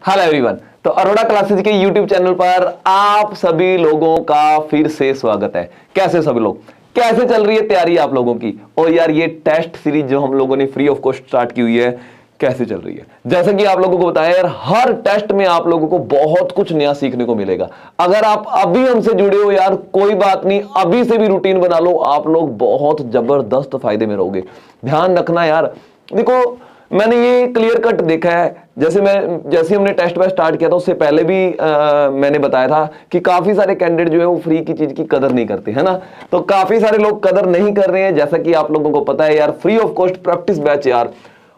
Hello everyone. तो Arora classes के YouTube channel पर आप सभी लोगों का फिर से स्वागत है। कैसे सभी लोग, कैसे चल रही है तैयारी आप लोगों की? और यार ये टेस्ट सीरीज जो हम लोगों ने फ्री ऑफ कॉस्ट स्टार्ट की हुई है, कैसे चल रही है? जैसा कि आप लोगों को बताया यार, हर टेस्ट में आप लोगों को बहुत कुछ नया सीखने को मिलेगा। अगर आप अभी हमसे जुड़े हो यार, कोई बात नहीं, अभी से भी रूटीन बना लो, आप लोग बहुत जबरदस्त फायदे में रहोगे। ध्यान रखना यार, देखो मैंने ये क्लियर कट देखा है। जैसे हमने टेस्ट बैच स्टार्ट किया था उससे पहले भी मैंने बताया था कि काफी सारे कैंडिडेट जो है वो फ्री की चीज की कदर नहीं करते, है ना। तो काफी सारे लोग कदर नहीं कर रहे हैं। जैसा कि आप लोगों को पता है यार, free of cost practice batch यार,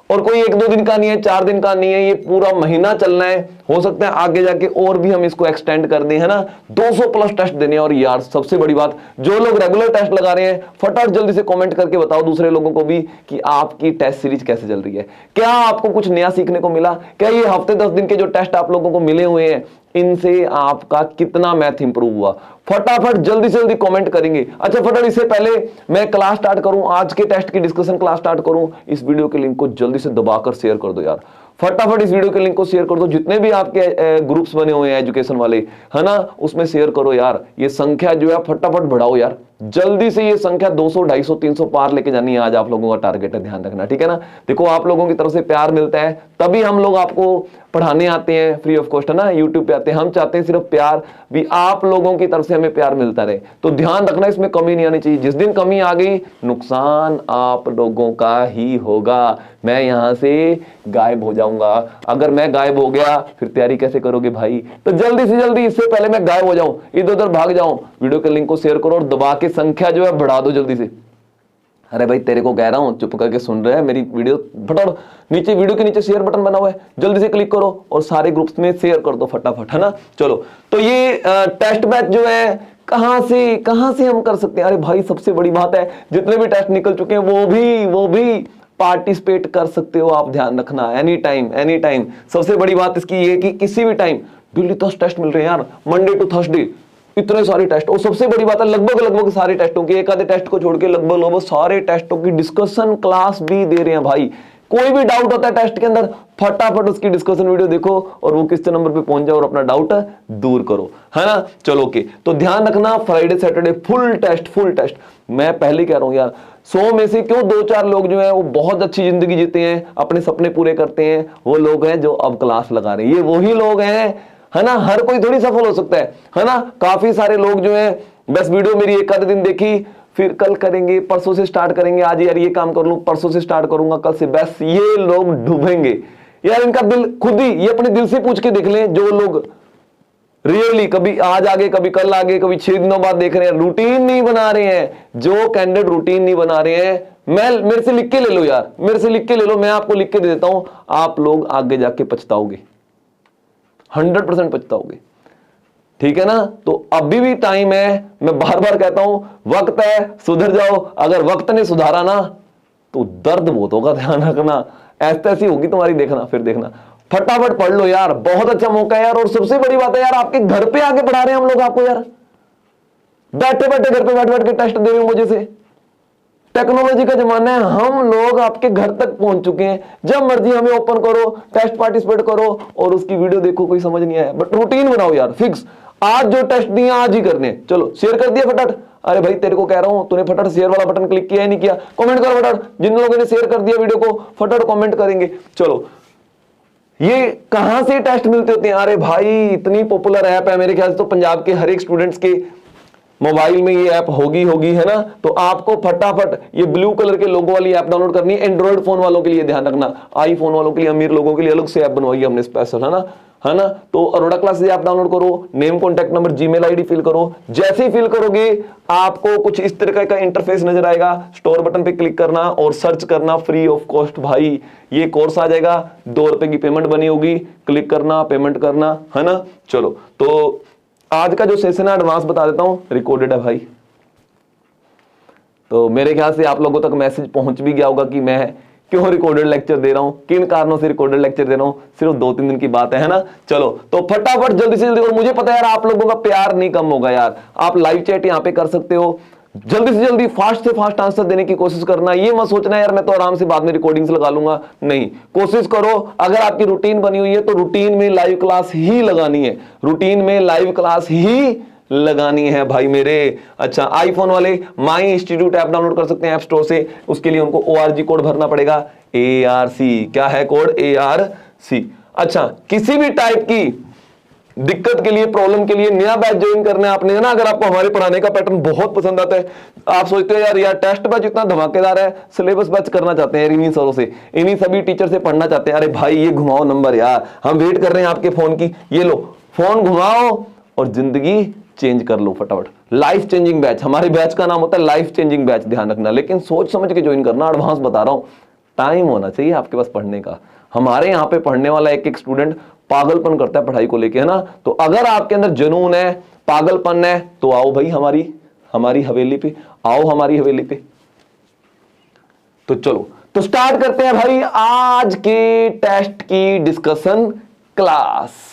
और कोई 1-2 दिन का नहीं है, 4 दिन का नहीं है, ये पूरा महीना चलना है। हो सकता है आगे जाके और भी हम इसको एक्सटेंड कर दें, है ना। 200 प्लस टेस्ट देने हैं। और यार सबसे बड़ी बात, जो लोग रेगुलर टेस्ट लगा रहे हैं, फटाफट जल्दी से कमेंट करके बताओ दूसरे लोगों को भी कि आपकी टेस्ट सीरीज कैसे चल रही है। क्या आपको कुछ नया सीखने को मिला? क्या ये हफ्ते 10 दिन के जो टेस्ट आप लोगों को मिले हुए हैं, इनसे आपका कितना मैथ इंप्रूव हुआ? फटाफट जल्दी से जल्दी कमेंट करेंगे। अच्छा फटाफट, इससे पहले मैं क्लास स्टार्ट करूं, आज के टेस्ट की डिस्कशन क्लास स्टार्ट करूं, इस वीडियो के लिंक को जल्दी से दबाकर शेयर कर दो यार। फटाफट इस वीडियो के लिंक को शेयर कर दो। जितने भी आपके ग्रुप्स बने हुए हैं एजुकेशन वाले, है ना, उसमें शेयर करो यार। ये संख्या जो है फटाफट बढ़ाओ यार, जल्दी से। ये संख्या 200, 250, 300 पार लेके जानी है। आज आप लोगों का टारगेट है, ध्यान रखना, ठीक है ना। देखो आप लोगों की तरफ से प्यार मिलता है तभी हम लोग आपको पढ़ाने आते हैं फ्री ऑफ कॉस्ट, है ना, यूट्यूब पे आते हैं। हम चाहते हैं सिर्फ प्यार भी आप लोगों की तरफ से हमें प्यार मिलता रहे। तो ध्यान रखना, इसमें कमी नहीं आनी चाहिए। जिस दिन कमी आ गई, नुकसान आप लोगों का ही होगा। मैं यहां से गायब हो जाऊंगा। अगर मैं गायब हो गया फिर तैयारी कैसे करोगे भाई? तो जल्दी से जल्दी, इससे पहले मैं गायब हो जाऊं, इधर उधर भाग जाऊं, वीडियो के लिंक को शेयर करो और दबा के संख्या जो है बढ़ा दो जल्दी से। अरे भाई तेरे को कह रहा हूं, चुप करके सुन रहे हैं मेरी वीडियो? फटाफट नीचे, वीडियो के नीचे शेयर बटन बना हुआ है, जल्दी से क्लिक करो और सारे ग्रुप्स में शेयर कर दो फटाफट, है ना। चलो, तो ये टेस्ट बैच जो है कहां से हम कर सकते हैं? अरे भाई सबसे बड़ी बात है, जितने भी टेस्ट निकल चुके हैं वो भी पार्टिसिपेट कर सकते हो आप। ध्यान रखना, एनी टाइम। सबसे बड़ी बात इसकी ये कि किसी भी टाइम डेली 10 टेस्ट मिल रहे हैं यार, मंडे टू थर्सडे, इतने सारे टेस्ट। और सबसे बड़ी बात है, लगभग सारे टेस्टों की, एक आधे टेस्ट को छोड़ के लगभग सारे टेस्टों की डिस्कशन क्लास भी दे रहे हैं भाई। कोई भी डाउट होता है टेस्ट के अंदर, फटाफट उसकी डिस्कशन वीडियो देखो और वो किस नंबर पे पहुंच जाओ और अपना डाउट दूर करो, है ना। चलो ओके, तो ध्यान रखना, फ्राइडे सैटरडे फुल टेस्ट। मैं पहले कह रहा हूं यार, 100 में से क्यों 2-4 लोग जो है वो बहुत अच्छी जिंदगी जीते हैं, अपने सपने पूरे करते हैं, वो लोग हैं जो अब क्लास लगा रहे हैं। ये वही लोग हैं, है ना। हर कोई थोड़ी सफल हो सकता है ना। काफी सारे लोग जो हैं, बस वीडियो मेरी एक आधे दिन देखी, फिर कल करेंगे, परसों से स्टार्ट करेंगे, आज यार ये काम कर लूं, परसों से स्टार्ट करूंगा, कल से, बस ये लोग डूबेंगे यार। इनका दिल खुद ही, ये अपने दिल से पूछ के देख लें, जो लोग रियली कभी आज आगे, कभी कल आगे, कभी 6 दिनों बाद देख रहे हैं, रूटीन नहीं बना रहे हैं। जो कैंडिडेट रूटीन नहीं बना रहे हैं, मेरे से लिख के ले लो यार, मेरे से लिख के ले लो, मैं आपको लिख के दे देता हूं, आप लोग आगे जाके पछताओगे, 100% पछताओगे, ठीक है ना। तो अभी भी टाइम है, मैं बार बार कहता हूं, वक्त है, सुधर जाओ। अगर वक्त ने सुधारा ना तो दर्द बहुत होगा, ध्यान रखना। ऐसी होगी तुम्हारी, देखना, फिर देखना। फटाफट पढ़ लो यार, बहुत अच्छा मौका है यार। और सबसे बड़ी बात है यार, आपके घर पे आके पढ़ा रहे हैं हम लोग आपको यार, बैठे बैठे घर पे बैठ के टेस्ट दे रहे हो मुझे से। टेक्नोलॉजी का जमाना है, हम लोग आपके घर तक पहुंच चुके हैं। जब मर्जी हमें ओपन करो, टेस्ट पार्टिसिपेट करो और उसकी वीडियो देखो। कोई समझ नहीं आया, बट रूटीन बनाओ यार फिक्स। आज जो टेस्ट दिए आज ही करने। चलो शेयर कर दिया फटाफट। अरे भाई तेरे को कह रहा हूं, तूने फटाफट शेयर वाला बटन क्लिक किया ही नहीं किया, कमेंट करो फटाफट। जिन लोगों ने शेयर कर दिया वीडियो को, फटाफट कमेंट करेंगे। चलो, ये कहां से टेस्ट मिलते होते हैं? अरे भाई इतनी पॉपुलर ऐप है, मेरे ख्याल से तो पंजाब के हर एक स्टूडेंट्स के मोबाइल में ये ऐप होगी, है ना। तो आपको फटाफट ये ब्लू कलर के लोगो वाली ऐप डाउनलोड करनी है। एंड्रॉइड फोन वालों के लिए ध्यान रखना, आईफोन वालों के लिए, अमीर लोगों के लिए अलग से ऐप बनवाई है हमने स्पेशल, है ना। तो अरोड़ा क्लासेज ऐप डाउनलोड करो, name, contact number, Gmail ID fill करो। जैसे ही फिल करोगे आपको कुछ इस तरह का इंटरफेस नजर आएगा। स्टोर बटन पे क्लिक करना और सर्च करना फ्री ऑफ कॉस्ट। भाई ये कोर्स आ जाएगा, 2 रुपए की पेमेंट बनी होगी, क्लिक करना, पेमेंट करना, है ना। चलो, तो आज का जो सेशन है एडवांस बता देता हूं, रिकॉर्डेड है भाई। तो मेरे ख्याल से आप लोगों तक मैसेज पहुंच भी गया होगा कि मैं क्यों रिकॉर्डेड लेक्चर दे रहा हूं, किन कारणों से रिकॉर्डेड लेक्चर दे रहा हूं। सिर्फ 2-3 दिन की बात है ना। चलो, तो फटाफट जल्दी से जल्दी। और मुझे पता है यार, आप लोगों का प्यार नहीं कम होगा यार। आप लाइव चैट यहां पे कर सकते हो, जल्दी से जल्दी फास्ट से फास्ट आंसर देने की कोशिश करना। ये मत सोचना यार मैं तो आराम से बाद में रिकॉर्डिंग्स लगा लूंगा, नहीं, कोशिश करो। अगर आपकी रूटीन बनी हुई है तो रूटीन में लाइव क्लास ही लगानी है, रूटीन में लाइव क्लास ही लगानी है भाई मेरे। अच्छा, आईफोन वाले माई इंस्टीट्यूट ऐप डाउनलोड कर सकते हैं ऐप स्टोर से। उसके लिए उनको ORG कोड भरना पड़ेगा, ARC। क्या है कोड? ARC। अच्छा, किसी भी टाइप की दिक्कत के लिए, प्रॉब्लम के लिए नया बैच ज्वाइन करना है आपने ना, अगर आपको हमारे पढ़ाने का पैटर्न बहुत पसंद आता है, आप सोचते हो यार टेस्ट बैच इतना धमाकेदार है, सिलेबस बैच करना चाहते हैं इन्हीं सरों से, इन्हीं सभी टीचर से पढ़ना चाहते हैं, अरे भाई ये घुमाओ नंबर यार, हम वेट कर रहे हैं आपके फोन की, ये लो फोन घुमाओ और जिंदगी चेंज कर लो फटाफट। लाइफ चेंजिंग बैच, हमारे बैच का नाम होता है लाइफ चेंजिंग बैच, ध्यान रखना, लेकिन सोच समझ के ज्वाइन करना, एडवांस बता रहा हूं। टाइम होना चाहिए आपके पास पढ़ने का। हमारे यहाँ पे पढ़ने वाला एक एक स्टूडेंट पागलपन करता है पढ़ाई को लेके, है ना। तो अगर आपके अंदर जुनून है, पागलपन है, तो आओ भाई हमारी हवेली पे, आओ हमारी हवेली पे। तो चलो, तो स्टार्ट करते हैं भाई आज के टेस्ट की डिस्कशन क्लास।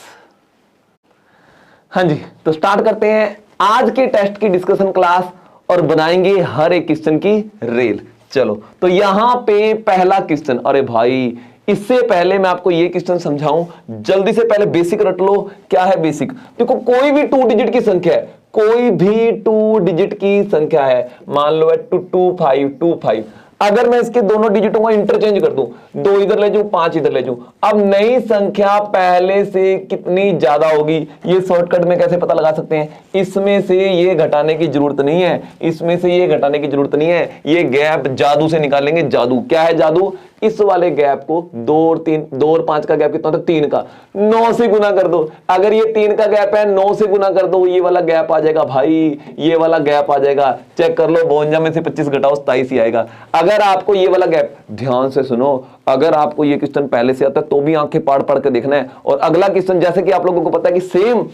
हाँ जी, तो स्टार्ट करते हैं आज के टेस्ट की डिस्कशन क्लास और बनाएंगे हर एक क्वेश्चन की रेल। चलो, तो यहां पे पहला क्वेश्चन, अरे भाई इससे पहले मैं आपको ये क्वेश्चन समझाऊं, जल्दी से पहले बेसिक रट लो। क्या है बेसिक? देखो, कोई भी 2 डिजिट की संख्या है, कोई भी 2 डिजिट की संख्या है, मान लो है 22525, अगर मैं इसके दोनों डिजिटों को इंटरचेंज कर दूं, 2 इधर ले जाऊं 5 इधर ले जाऊं, अब नई संख्या पहले से कितनी ज्यादा होगी, ये शॉर्टकट में कैसे पता लगा सकते हैं? इसमें से ये घटाने की जरूरत नहीं है, इसमें से ये घटाने की जरूरत नहीं है, ये गैप जादू से निकालेंगे। जादू क्या है? जादू इस वाले गैप को 2 और 3, 2 और 5 का गैप कितना होता है? 3 का, 9 से गुना कर दो। अगर ये 3 का गैप है, 9 से गुना कर दो, ये वाला गैप आ जाएगा भाई, ये वाला गैप आ जाएगा। चेक कर लो, 52 में से 25 घटाओ 27 ही आएगा। अगर आपको ये वाला गैप, ध्यान से सुनो, अगर आपको ये क्वेश्चन पहले से आता है तो भी आंखें पाड़ पड़ के देखना है। और अगला क्वेश्चन, जैसे कि आप लोगों को पता है कि सेम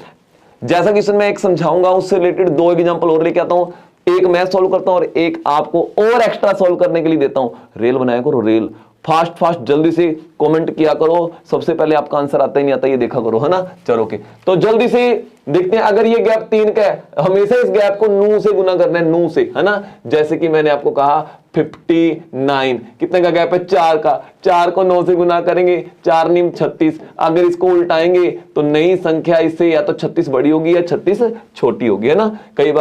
जैसा क्वेश्चन मैं एक समझाऊंगा, उससे रिलेटेड 2 एग्जांपल और लेके आता हूं, एक मैं सॉल्व करता हूं और एक आपको और एक्स्ट्रा सॉल्व करने के लिए देता हूं। रेल बनाया करो, रेल फास्ट फास्ट, जल्दी से कमेंट किया करो। सबसे पहले आपका आंसर आता ही नहीं आता, ये देखा करो, है ना। चलो ओके, तो जल्दी से देखते हैं। अगर ये गैप 3 का है, हमेशा इस गैप को 9 से गुना करना है, 9 से, है ना। जैसे कि मैंने आपको कहा 59, कितने का गैप है? 4 का, 4 को 9 से गुना करेंगे, 4 × 36। अगर इसको उल्टाएंगे तो नई संख्या इससे या तो 36 बड़ी होगी या 36 छोटी होगी, है ना। कई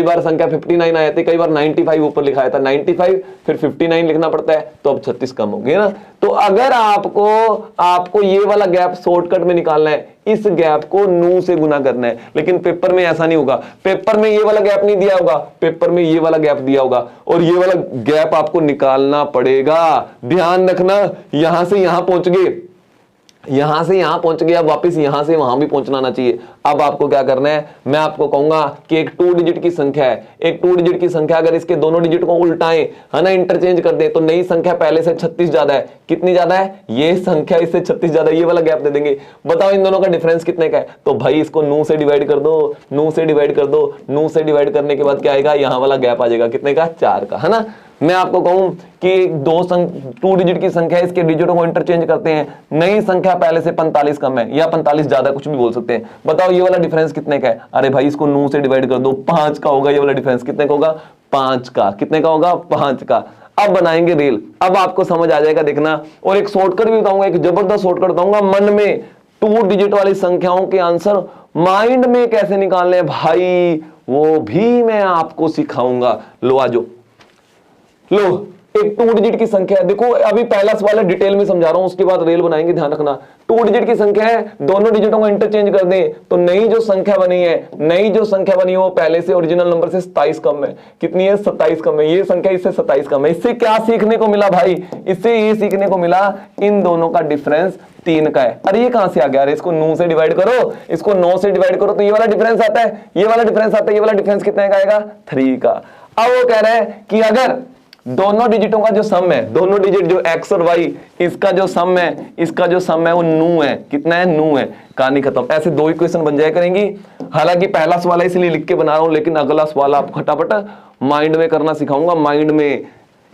बार संख्या 59 आए थे, कई बार 95 ऊपर लिखाया था, 95 फिर 59 लिखना पड़ता है, तो अब 36 कम होगी, है ना। तो अगर आपको ये वाला गैप शॉर्टकट में निकालना है, इस गैप को 9 से गुना करना है, लेकिन पेपर में ऐसा नहीं होगा। पेपर में ये वाला गैप नहीं दिया होगा, पेपर में ये वाला गैप दिया होगा, और ये वाला गैप आपको निकालना पड़ेगा। ध्यान रखना, यहां से यहां पहुंच गए, यहां से यहां पहुंच गया, वापस यहां से वहां भी पहुंचना आना चाहिए। अब आपको क्या करना है, मैं आपको कहूंगा कि एक 2 डिजिट की संख्या है, एक 2 डिजिट की संख्या अगर इसके दोनों डिजिट को उल्टाएं, है ना, इंटरचेंज कर दें, तो नई संख्या पहले से 36 ज्यादा है। कितनी ज्यादा है? ये संख्या इससे 36 ज्यादा, ये वाला गैप दे देंगे। बताओ इन दोनों का डिफरेंस कितने का है? तो भाई इसको 9 से डिवाइड कर दो, 9 से डिवाइड कर दो, 9 से डिवाइड करने के बाद क्या आएगा? यहां वाला गैप आ जाएगा, कितने का? 4 का, है ना। मैं आपको कहूं कि 2 डिजिट की संख्या, इसके डिजिटों को इंटरचेंज करते हैं, नई संख्या पहले से 45 कम है या 45 ज्यादा, कुछ भी बोल सकते हैं। बताओ ये वाला डिफरेंस कितने का है? अरे भाई इसको 9 से डिवाइड कर दो, 5 का होगा। ये वाला डिफरेंस कितने का होगा? 5 का। कितने का होगा? 5 का। अब बनाएंगे रेल, अब आपको समझ आ जाएगा, देखना। और एक शॉर्टकट भी बताऊंगा, एक जबरदस्त शॉर्टकट बताऊंगा। मन में 2 डिजिट वाली संख्याओं के आंसर माइंड में कैसे निकालने भाई, वो भी मैं आपको सिखाऊंगा। लो आ जाओ, लो एक 2 डिजिट की संख्या है। देखो अभी पहला सवाल है, डिटेल में समझा रहा हूं, उसके बाद रेल बनाएंगे, ध्यान रखना। 2 डिजिट की संख्या है, दोनों डिजिटों को इंटरचेंज कर दें तो नई जो संख्या बनी है, नई जो संख्या बनी है वो पहले से ओरिजिनल नंबर से 27 कम है। कितनी है? 27 कम है। ये संख्या इससे 27 कम है। इससे क्या सीखने को मिला भाई? इससे ये सीखने को मिला इन दोनों का डिफरेंस 3 का है। अरे ये कहां से आ गया? अरे इसको 9 से डिवाइड करो, इसको 9 से डिवाइड करो तो ये वाला डिफरेंस आता है, ये वाला डिफरेंस आता है। ये वाला डिफरेंस कितने का आएगा? 3 का। अब वो कह रहे हैं कि अगर दोनों डिजिटों का जो सम है, दोनों डिजिट जो x और y, इसका जो सम है, इसका जो सम है वो 9 है। कितना है? 9 है। कहानी खत्म। ऐसे 2 इक्वेशन बन जाया करेंगी। हालांकि पहला सवाल है इसलिए लिख के बना रहा हूं, लेकिन अगला सवाल आपको फटाफट माइंड में करना सिखाऊंगा। माइंड में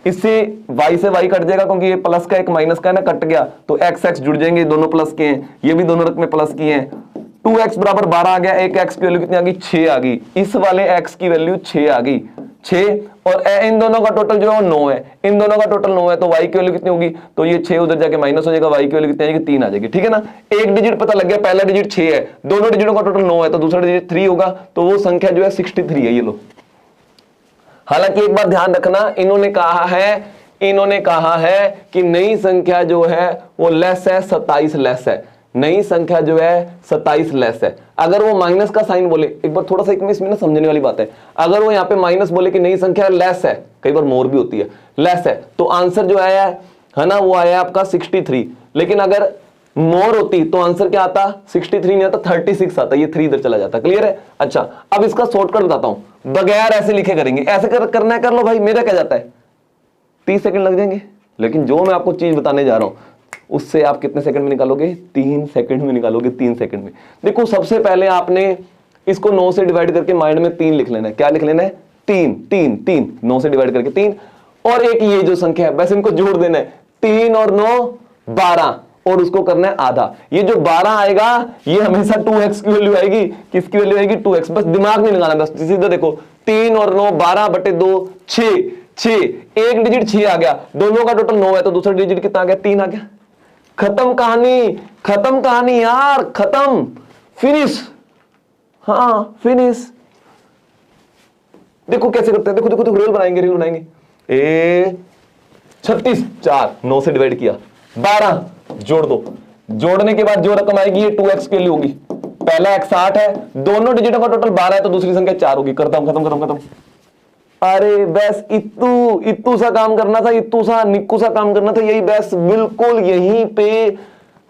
इससे y से y कट जाएगा, क्योंकि ये प्लस का एक माइनस का है ना, कट गया तो x जुड़ जाएंगे, दोनों प्लस के हैं, ये भी दोनों रकमें प्लस की हैं। 2x बराबर 12 आ गया, एक x की वैल्यू कितनी आ गई? 6 आ गई। इस वाले x की वैल्यू 6 आ गई। 6 और इन दोनों का टोटल जो है 9 है, इन दोनों का टोटल 9 है, तो y की वैल्यू कितनी होगी, तो ये 6 उधर जाके माइनस हो जाएगा, y की वैल्यू कितनी आ जाएगी, 3 आ जाएगी, ठीक है ना। एक डिजिट पता लग गया, पहला डिजिट 6 है, दोनों डिजिटों का टोटल 9 है, तो दूसरा डिजिट 3 होगा, तो वो संख्या जो है 63 है। ये लो, हालांकि एक बात ध्यान रखना, इन्होंने कहा है कि नई संख्या जो है वो लेस है, 27 लेस है, नई संख्या जो है 27 लेस है। अगर वो माइनस का साइन बोले, एक बार थोड़ा सा इसमें ना समझने वाली बात है, अगर वो यहाँ पे माइनस बोले कि नई संख्या लेस है, कई बार मोर भी होती है, लेस है, तो आंसर जो आया है ना वो आया आपका 63। लेकिन अगर मोर होती तो आंसर क्या आता, 63 नहीं आता, 36 आता, ये 3 इधर चला जाता। क्लियर है। अच्छा, अब इसका शॉर्टकट बताता हूं, बगैर ऐसे लिखे करेंगे, ऐसे करना है कर लो भाई, मेरा क्या जाता है 30 सेकंड लग जाएंगे, लेकिन जो मैं आपको चीज बताने जा रहा हूं उससे आप कितने सेकंड में निकालोगे, 3 सेकंड में निकालोगे, 3 सेकंड में। देखो सबसे पहले आपने इसको 9 से डिवाइड करके माइंड में 3 लिख लेना है। क्या लिख लेना है, 3 3 3, 9 से डिवाइड करके 3, और एक ये जो संख्या है बस इनको जोड़ देना है, 3 और 9 12, और उसको करना है आधा। ये जो 12 आएगा ये हमेशा 2x की वैल्यू आएगी, किसकी वैल्यू आएगी, 2x। बस दिमाग नहीं लगाना, बस सीधा देखो, 3 और 9 12/2 6, एक डिजिट 6 आ गया, दोनों का टोटल 9 है, तो दूसरा डिजिट कितना आ गया, 3 आ गया। खत्म कहानी यार, खत्म, फिनिश। हाँ फिनिश। देखो कैसे करते हैं, देखो रील बनाएंगे। 36 4, 9 से डिवाइड किया, 12 जोड़ दो, जोड़ने के बाद जो रकम आएगी ये 2x के लिए होगी। पहला x 8 है, दोनों डिजिटों का टोटल 12 है, तो दूसरी संख्या 4 होगी। करता हूं, खत्म। अरे बस इत्तू सा काम करना था, निक्कू सा काम करना था, यही बस बिल्कुल यहीं पे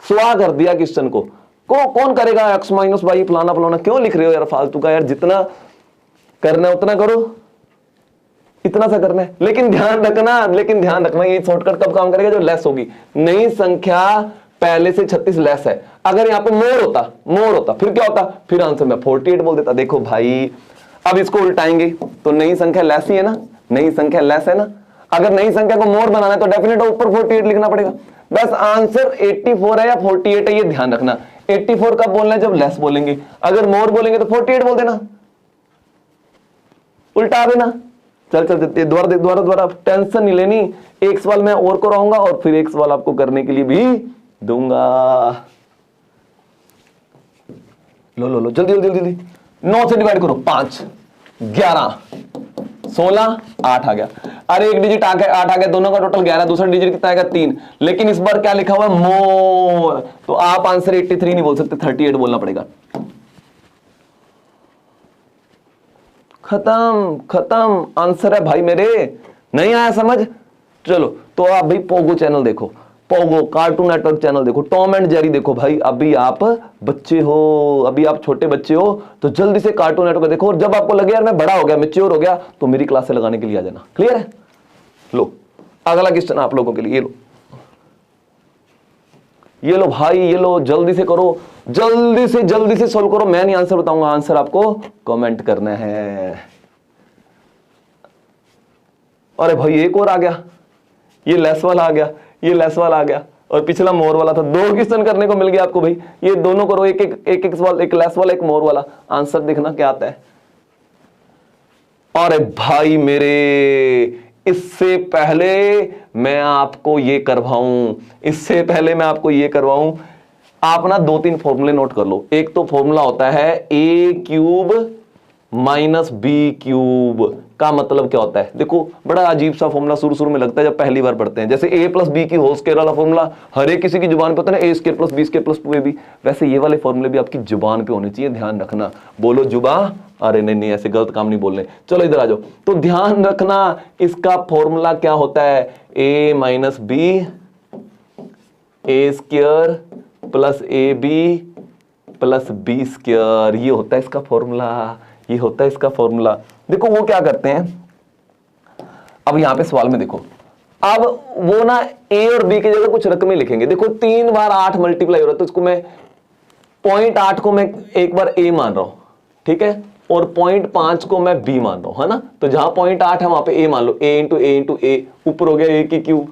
सुहा कर दिया क्वेश्चन को। कौन करेगा x माइनस वाई फलाना, क्यों लिख रहे हो यार फालतू का, यार जितना करना है उतना करो, इतना सा करना है। लेकिन ध्यान रखना ये शॉर्टकट कब काम करेगा, जो लेस होगी। नई संख्या पहले से 36 लेस है। अगर यहाँ पे मोर होता फिर क्या होता, फिर आंसर में 48 बोल देता। देखो भाई अब इसको उल्टाएंगे तो नई संख्या लेस ही है ना, नई संख्या लेस है ना। अगर नई संख्या को मोर बनाना है तो डेफिनेट ऊपर 48 लिखना पड़ेगा। बस आंसर 84 है या 48 है, ये ध्यान रखना। 84 कब बोलना है, जब लेस बोलेंगे। अगर मोर बोलेंगे तो 48 बोल देना, उल्टा देना। चल दोबारा टेंशन नहीं लेनी। एक सवाल मैं और कराऊंगा और फिर एक सवाल आपको करने के लिए भी दूंगा। लो जल्दी 9 से डिवाइड करो, 5 11 16 8 आ गया। अरे एक डिजिट 8 आ गया, दोनों का टोटल 11, दूसरा डिजिट कितना आएगा 3। लेकिन इस बार क्या लिखा हुआ है, मोर, तो आप आंसर 83 नहीं बोल सकते, 38 बोलना पड़ेगा। खत्म आंसर है भाई मेरे। नहीं आया समझ, चलो तो आप भाई पोगो चैनल देखो, पोगो कार्टून नेटवर्क चैनल देखो, टॉम एंड जेरी देखो। भाई अभी आप बच्चे हो, अभी आप छोटे बच्चे हो, तो जल्दी से कार्टून नेटवर्क देखो। और जब आपको लगे यार मैं बड़ा हो गया, मैच्योर हो गया, तो मेरी क्लास से लगाने के लिए आ जाना। क्लियर है। लो अगला क्वेश्चन आप लोगों के लिए, ये लो भाई, ये लो, जल्दी से करो, जल्दी से सोल्व करो। मैं नहीं आंसर बताऊंगा, आंसर आपको कमेंट करना है। अरे भाई एक और आ गया, ये लेस वाला आ गया, ये लेस वाला आ गया, और पिछला मोर वाला था। 2 क्वेश्चन करने को मिल गया आपको भाई। ये दोनों करो, एक सवाल, एक लेस वाला एक मोर वाला। आंसर देखना क्या आता है। अरे भाई मेरे, इससे पहले मैं आपको ये करवाऊं, आप ना 2-3 फॉर्मूले नोट कर लो। एक तो फॉर्मूला होता है a³ माइनस b³ का मतलब क्या होता है। देखो बड़ा अजीब सा फॉर्मूला शुरू में लगता है जब पहली बार पढ़ते हैं। जैसे a + b की होल स्क्वायर वाला फॉर्मूला हर एक किसी की जुबान पे होता है ना, a² + b² + 2ab। वैसे ये वाले फॉर्मूले भी आपकी जुबान पे होने चाहिए, ध्यान रखना। बोलो जुबा, अरे नहीं ऐसे गलत काम नहीं बोलने। चलो इधर आ जाओ। तो ध्यान रखना इसका फॉर्मूला क्या होता है, a - b a² + ab + b²। ये होता है इसका फॉर्मूला, देखो वो क्या करते हैं। अब यहां पे सवाल में देखो, अब वो ना a और b की जगह कुछ रकमें लिखेंगे। देखो 3 बार 8 मल्टीप्लाई हो रहा है, तो इसको मैं 0.8 को मैं एक बार a मान रहा हूं, ठीक है, और 0.5 को मैं b मान रहा हूं, है ना। तो जहां 0.8 है वहां पे a मान लो, a × a, ऊपर हो गया a³,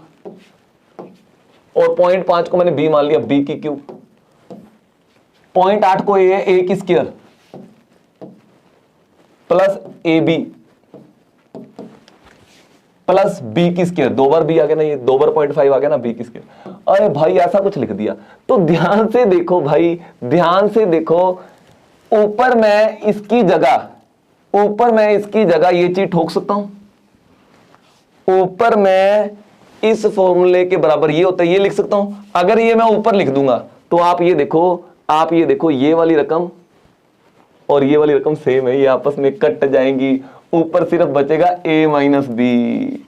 और 0.5 को मैंने b मान लिया, b³। 0.8 को a है, a² + ab प्लस बी की स्क्वायर, 2 बार बी आ गया ना, ये 2 बार 0.5 आ गया ना बी की स्क्वायर। अरे भाई ऐसा कुछ लिख दिया। तो ध्यान से देखो भाई, ध्यान से देखो, ऊपर मैं इसकी जगह ये चीज ठोक सकता हूं। ऊपर मैं इस फॉर्मूले के बराबर ये होता है, ये लिख सकता हूं। अगर ये मैं ऊपर लिख दूंगा तो आप ये देखो ये वाली रकम और ये वाली रकम सेम है, ये आपस में कट जाएंगी, ऊपर सिर्फ बचेगा a माइनस बी।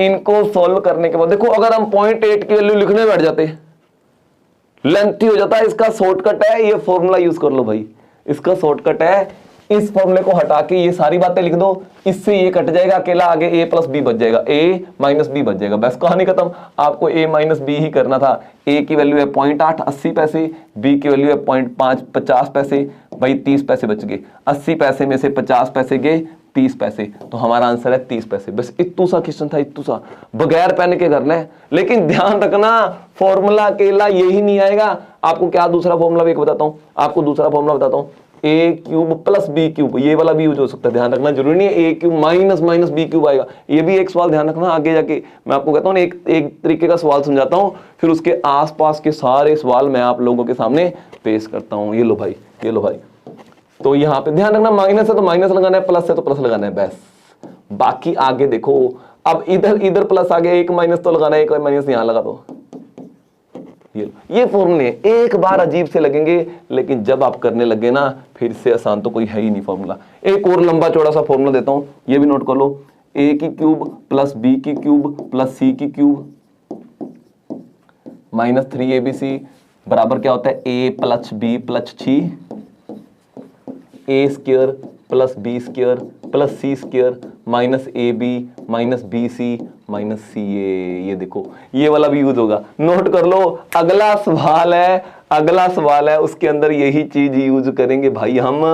इनको सॉल्व करने के बाद देखो, अगर हम 0.8 की वैल्यू लिखने बैठ जाते, लेंथी हो जाता है। इसका शॉर्टकट है, ये फॉर्मूला यूज कर लो भाई, इसका शॉर्टकट है। इस फॉर्मूले को हटा के ये सारी बातें लिख दो, इससे ये कट जाएगा, अकेला आगे a प्लस बी बच जाएगा, a माइनस बी बच जाएगा, बस कहानी खत्म। आपको a माइनस बी ही करना था। a की वैल्यू है 0.8 80 पैसे, b की वैल्यू है 0.5 50 पैसे, भाई 30 पैसे बच गए। 80 पैसे में से 50 पैसे गए, 30 पैसे, तो हमारा आंसर है 30 पैसे। बस इतू सा क्वेश्चन था, इतू सा, बगैर पेन के करना है। लेकिन ध्यान रखना, फॉर्मूला अकेला यही नहीं आएगा, आपको क्या दूसरा फॉर्मूला भी बताता हूं, आपको दूसरा फॉर्मूला बताता हूं, ए क्यूब प्लस बी क्यूब, ये वाला भी यूज हो सकता है, ध्यान रखना। जरूरी नहीं है a cube minus minus b cube आएगा, ये भी एक सवाल ध्यान रखना। आगे जाके मैं आपको कहता हूँ एक तरीके का सवाल समझाता हूँ, फिर उसके आसपास के सारे सवाल मैं आप लोगों के सामने पेश करता हूँ। ये लो भाई, ये लो भाई। तो यहाँ पे ध्यान रखना, माइनस है तो माइनस लगाना है, प्लस है तो प्लस लगाना है, बस। बाकी आगे देखो, अब इधर प्लस आ गया, एक माइनस तो लगाना है, एक माइनस यहाँ लगा दो। ये फॉर्मूले एक बार अजीब से लगेंगे, लेकिन जब आप करने लगे ना, फिर से आसान तो कोई है ही नहीं फॉर्मूला। एक और लंबा चौड़ा सा फॉर्मूला देता हूं, ये भी नोट कर लो। a की क्यूब प्लस b की क्यूब प्लस c की क्यूब माइनस 3abc बराबर क्या होता है, a plus b plus 6 a square plus b square plus c square minus ab minus bc minus ca। ये देखो, ये वाला भी यूज होगा, नोट कर लो। अगला सवाल है, उसके अंदर यही चीज यूज करेंगे भाई, हम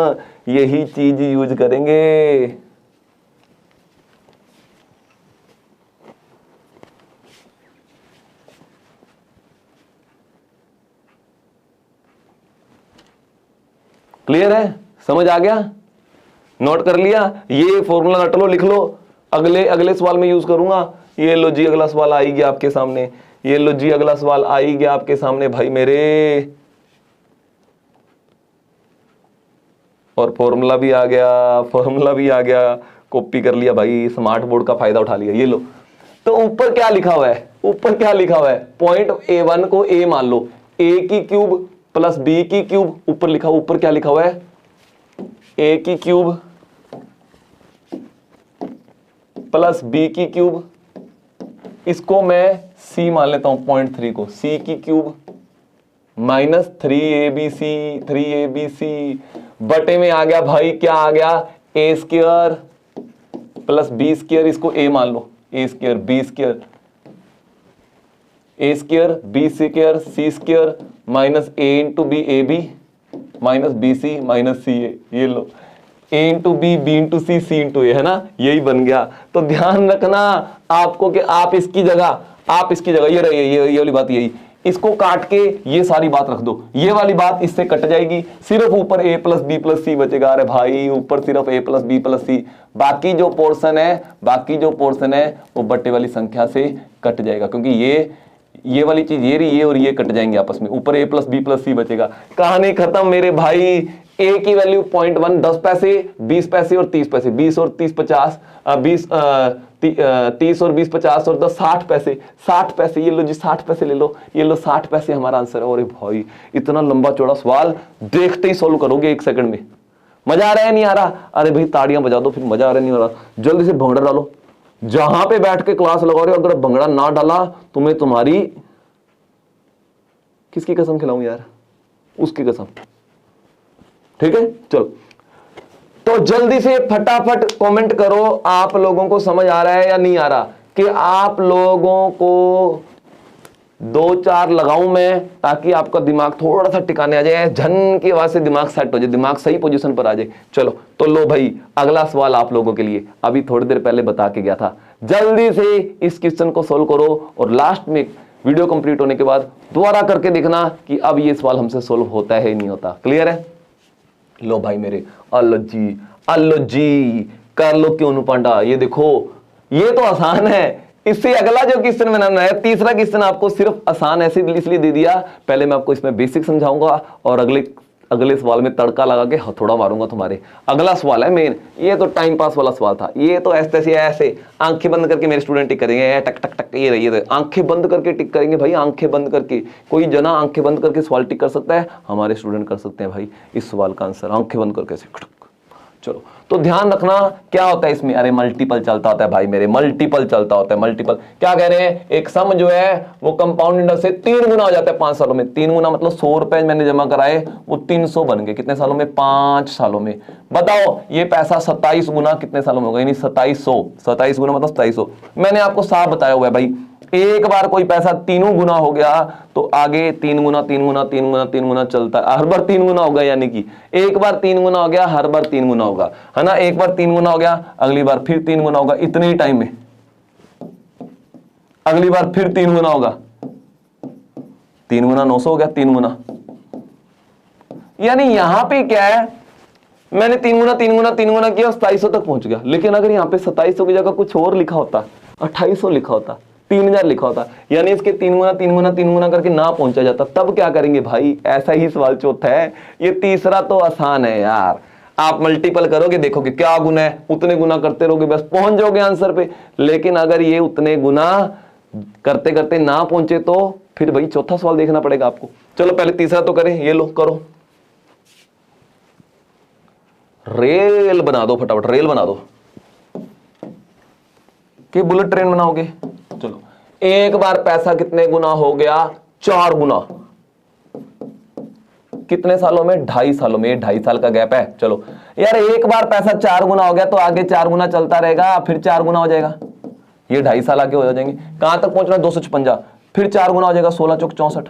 यही चीज यूज करेंगे। क्लियर है, समझ आ गया, नोट कर लिया। ये फॉर्मूला रट लो, लिख लो, अगले सवाल में यूज करूंगा। ये लो जी, अगला सवाल आई गया आपके सामने, ये लो जी, अगला सवाल आई गया आपके सामने भाई मेरे, और फॉर्मूला भी आ गया, कॉपी कर लिया भाई, स्मार्ट बोर्ड का फायदा उठा लिया। ये लो, तो ऊपर क्या लिखा हुआ है, पॉइंट a1 को a मान लो, a की क्यूब प्लस b की क्यूब, ऊपर क्या लिखा हुआ है, a की क्यूब प्लस b की क्यूब, इसको मैं c मान लेता हूं, 0.3 को, c की क्यूब माइनस 3abc बटे में आ गया भाई, क्या आ गया, a square plus b square, इसको a मान लो, a square b square, a square b square c square minus a into b a b minus b c minus c a. ये लो, a इंटू बी, बी into c, सी into a, है ना, यही बन गया। तो ध्यान रखना आपको कि आप इसकी जगह ये रही, ये वाली बात, यही, इसको काट के ये सारी बात रख दो, ये वाली बात इससे कट जाएगी, सिर्फ ऊपर a प्लस बी प्लस सी बचेगा। अरे भाई, ऊपर सिर्फ a प्लस बी प्लस सी, बाकी जो पोर्शन है वो बट्टे वाली संख्या से कट जाएगा, क्योंकि ये वाली चीज ये और ये कट जाएंगे आपस में, ऊपर a प्लस बी प्लस सी बचेगा। कहानी खत्म मेरे भाई। a की वैल्यू 0.1 10 पैसे, 20 पैसे और 30 पैसे, 20 और 30 50, 30 और 20 50 और 10 60 पैसे, 60 पैसे। ये लो जी, 60 पैसे ले लो, ये लो 60 पैसे हमारा आंसर है। अरे भाई, इतना लंबा चौड़ा सवाल देखते ही सोल्व करोगे 1 सेकंड में। मजा आ रहा है नहीं आ रहा? अरे भाई ताड़ियां बजा दो फिर, मजा आ रहा नहीं आ रहा, जल्दी से भंगड़ा डालो। जहां पे बैठ के क्लास लगा रहे हो, अगर भंगड़ा ना डाला तो मैं तुम्हारी किसकी कसम खिलाऊं यार, उसकी कसम। ठीक है, चलो तो जल्दी से फटाफट कमेंट करो, आप लोगों को समझ आ रहा है या नहीं आ रहा, कि आप लोगों को 2-4 लगाऊं मैं, ताकि आपका दिमाग थोड़ा सा टिकाने आ जाए, झन की आवाज से दिमाग सेट हो जाए, दिमाग सही पोजीशन पर आ जाए। चलो तो लो भाई, अगला सवाल आप लोगों के लिए, अभी थोड़ी देर पहले बता के गया था। जल्दी से इस क्वेश्चन को सोल्व करो, और लास्ट में वीडियो कंप्लीट होने के बाद दोबारा करके देखना कि अब ये सवाल हमसे सोल्व होता है नहीं होता। क्लियर है? लो भाई मेरे, अल्लो जी कर लो क्यों नु पांडा। ये देखो, ये तो आसान है। इससे अगला जो क्वेश्चन बनाना है, तीसरा क्वेश्चन आपको सिर्फ आसान ऐसे इसलिए दे दिया, पहले मैं आपको इसमें बेसिक समझाऊंगा और अगले सवाल में तड़का लगा के हथौड़ा मारूंगा तुम्हारे। अगला सवाल है मेन, ये तो टाइम पास वाला सवाल था, ये तो ऐसे आंखें बंद करके मेरे स्टूडेंट टिक करेंगे, टक टक टक, ये रही आंखें बंद करके टिक करेंगे भाई, आंखें बंद करके। कोई जना आंखें बंद करके सवाल टिक कर सकता है? हमारे स्टूडेंट कर सकते हैं भाई इस सवाल का आंसर आंखें बंद करके। चलो तो ध्यान रखना क्या होता है इसमें, अरे मल्टीपल चलता होता है भाई मेरे, मल्टीपल चलता होता है। मल्टीपल क्या कह रहे हैं, एक सम जो है वो कंपाउंड इंटरेस्ट से 3 गुना हो जाता है 5 सालों में। 3 गुना मतलब 100 रुपए मैंने जमा कराए, वो 300 बन गए कितने सालों में? 5 सालों में। बताओ ये पैसा 27 गुना कितने सालों में होगा? यानी 2700। 27 गुना मतलब 2700। मैंने आपको साफ बताया हुआ है भाई, एक बार कोई पैसा 3 गुना हो गया तो आगे 3 गुना 3 गुना 3 गुना 3 गुना चलता है, हर बार 3 गुना होगा। यानी कि एक बार 3 गुना हो गया, हर बार 3 गुना होगा, है ना। एक बार 3 गुना हो गया, अगली बार फिर 3 गुना होगा, इतने ही टाइम में अगली बार फिर 3 गुना होगा। 3 गुना 900 हो गया, 3 गुना। यानी यहां पे क्या है, मैंने 3 गुना 3 गुना 3 गुना किया, 2700 तक पहुंच गया। लेकिन अगर यहाँ पे 2700 की जगह कुछ और लिखा होता, 2800 लिखा होता, 3000 लिखा होता, यानी इसके 3 गुना 3 गुना 3 गुना करके ना पहुंचा जाता, तब क्या करेंगे भाई? ऐसा ही सवाल चौथा है। ये तीसरा तो आसान है यार, आप मल्टीपल करोगे, देखोगे क्या गुना है, उतने गुना करते रहोगे, बस पहुंच जाओगे आंसर पे। लेकिन अगर ये उतने गुना करते करते ना पहुंचे तो फिर भाई चौथा सवाल देखना पड़ेगा आपको। चलो पहले तीसरा तो करें, ये लो करो, रेल बना दो फटाफट, रेल बना दो कि बुलेट ट्रेन बनाओगे। चलो एक बार पैसा कितने गुना हो गया? 4 गुना। कितने सालों में? 2.5 सालों में। 2.5 साल का गैप है। चलो यार एक बार पैसा 4 गुना हो गया तो आगे 4 गुना चलता रहेगा, फिर 4 गुना हो जाएगा, ये 2.5 साल आगे हो जाएंगे। कहां तक पहुंचना? 256। फिर 4 गुना हो जाएगा, 16 चौक 64,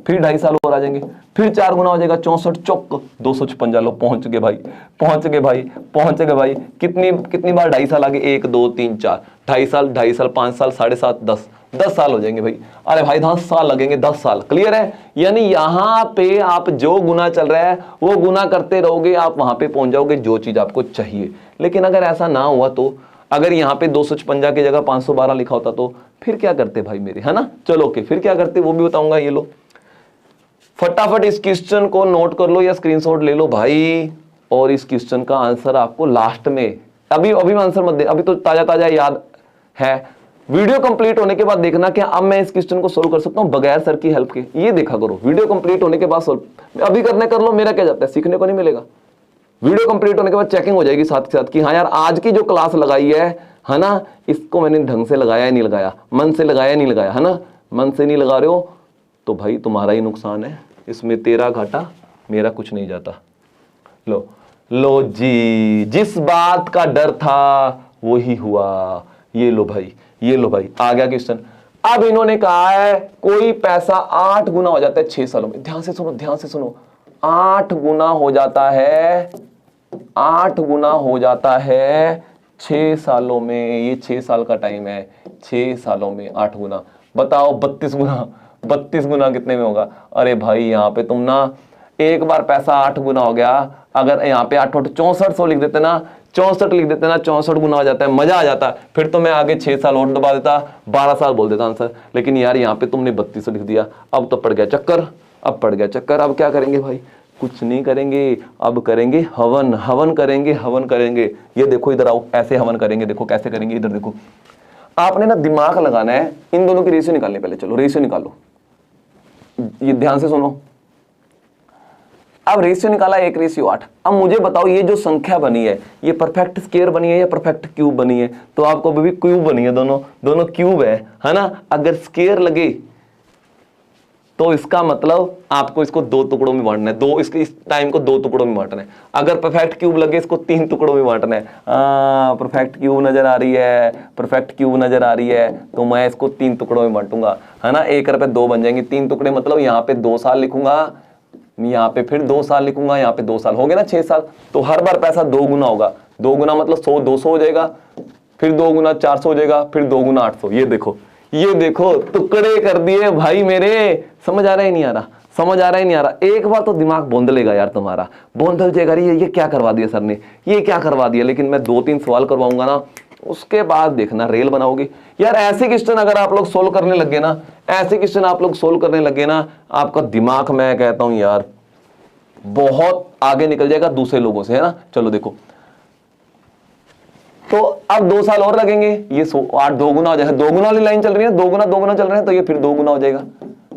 फिर 2.5 साल और आ जाएंगे, फिर 4 गुना हो जाएगा, 64 चौक 256। लो पहुंच गए भाई, पहुंच गए भाई, पहुंच गए भाई। कितनी बार 2.5 साल आगे? 1 2 3 4, 2.5 साल 5 साल 7.5 10 साल हो जाएंगे भाई। अरे भाई 10 साल लगेंगे, 10 साल। क्लियर है? यानी यहां पे आप जो गुना चल रहा है वो गुना करते रहोगे, आप वहां पे पहुंच जाओगे जो चीज आपको चाहिए। लेकिन अगर ऐसा ना हुआ तो, अगर यहाँ पे 256 की जगह 512 लिखा होता तो फिर क्या करते भाई मेरे, है ना। चलो ओके, फिर क्या करते वो भी बताऊंगा। ये लो फटाफट इस क्वेश्चन को नोट कर लो या स्क्रीनशॉट ले लो भाई, और इस क्वेश्चन का आंसर आपको लास्ट में, अभी आंसर मत दे, अभी तो ताजा ताजा याद है। वीडियो कंप्लीट होने के बाद देखना क्या अब मैं इस क्वेश्चन को सोल्व कर सकता हूं बगैर सर की हेल्प के, ये देखा करो। वीडियो कंप्लीट होने के बाद सोल्व, अभी करने कर लो, मेरा क्या जाता है, सीखने को नहीं मिलेगा। वीडियो कंप्लीट होने के बाद चेकिंग हो जाएगी साथ के साथ कि हाँ यार आज की जो क्लास लगाई है ना, इसको मैंने ढंग से लगाया है नहीं लगाया, मन से लगाया नहीं लगाया, है ना। मन से नहीं लगा रहे हो तो भाई तुम्हारा ही नुकसान है, इसमें तेरा घाटा मेरा कुछ नहीं जाता। लो जी, जिस बात का डर था वही हुआ। ये लो भाई, ये लो भाई, आ गया क्वेश्चन। अब इन्होंने कहा है कोई पैसा 8 गुना हो जाता है 6 सालों में। ध्यान से सुनो, ध्यान से सुनो, 8 गुना हो जाता है, 8 गुना हो जाता है 6 सालों में। ये 6 साल का टाइम है, 6 सालों में 8 गुना। बताओ 32 गुना, 32 गुना कितने में होगा? अरे भाई यहाँ पे तुम ना, एक बार पैसा 8 गुना हो गया, अगर यहाँ पे 8 6400 लिख देते ना, 64 लिख देते ना, 64 गुना हो जाता है, मजा आ जाता। फिर तो मैं आगे 6 साल और दबा देता, 12 साल बोल देता आंसर। लेकिन यार यहाँ पे तुमने 3200 लिख दिया, अब तो पड़ गया चक्कर, अब पड़ गया चक्कर। अब क्या करेंगे भाई? कुछ नहीं करेंगे, अब करेंगे हवन, हवन करेंगे, हवन करेंगे। ये देखो इधर आओ, ऐसे हवन करेंगे, देखो कैसे करेंगे, इधर देखो। आपने ना दिमाग लगाना है, इन दोनों की रेशियो निकालनी। पहले चलो रेशियो निकालो, ये ध्यान से सुनो। अब रेशियो निकाला 1:8। अब मुझे बताओ ये जो संख्या बनी है ये परफेक्ट स्क्वायर बनी है या परफेक्ट क्यूब बनी है? तो आपको अभी भी क्यूब बनी है, दोनों क्यूब है ना। अगर स्क्वायर लगे तो इसका मतलब आपको इसको 2 टुकड़ों में बांटना है, इस टाइम को 2 टुकड़ों में बांटना है। अगर परफेक्ट क्यूब लगे इसको 3 टुकड़ों में बांटना है। परफेक्ट क्यूब नजर आ रही है, परफेक्ट क्यूब नजर आ रही है, तो मैं इसको 3 टुकड़ों में बांटूंगा, है ना। 1 पे 2 बन जाएंगे, 3 टुकड़े मतलब यहाँ पे 2 साल लिखूंगा, यहाँ पे फिर 2 साल लिखूंगा, यहाँ पे 2 साल हो गए ना, 6 साल। तो हर बार पैसा 2 गुना होगा, 2 गुना मतलब 100 200 हो जाएगा, फिर 2 गुना 400 हो जाएगा, फिर 2 गुना 800। ये देखो टुकड़े कर दिए भाई मेरे। समझ आ रहा है नहीं आ रहा? समझ आ रहा है नहीं आ रहा? एक बार तो दिमाग बोंदलेगा यार तुम्हारा, बोंदल जाएगा, ये क्या करवा दिया सर ने, ये क्या करवा दिया। लेकिन मैं 2-3 सवाल करवाऊंगा ना, उसके बाद देखना रेल बनाओगे यार। ऐसे क्वेश्चन अगर आप लोग सोल्व करने लगे ना, ऐसे क्वेश्चन आप लोग सोल्व करने लगे ना, आपका दिमाग मैं कहता हूं यार बहुत आगे निकल जाएगा दूसरे लोगों से, है ना। चलो देखो, तो अब 2 साल और लगेंगे, ये 8 2 गुना हो जाएगा। 2 गुना वाली लाइन चल रही है, 2 गुना 2 गुना चल रहे हैं, तो ये फिर 2 गुना हो जाएगा।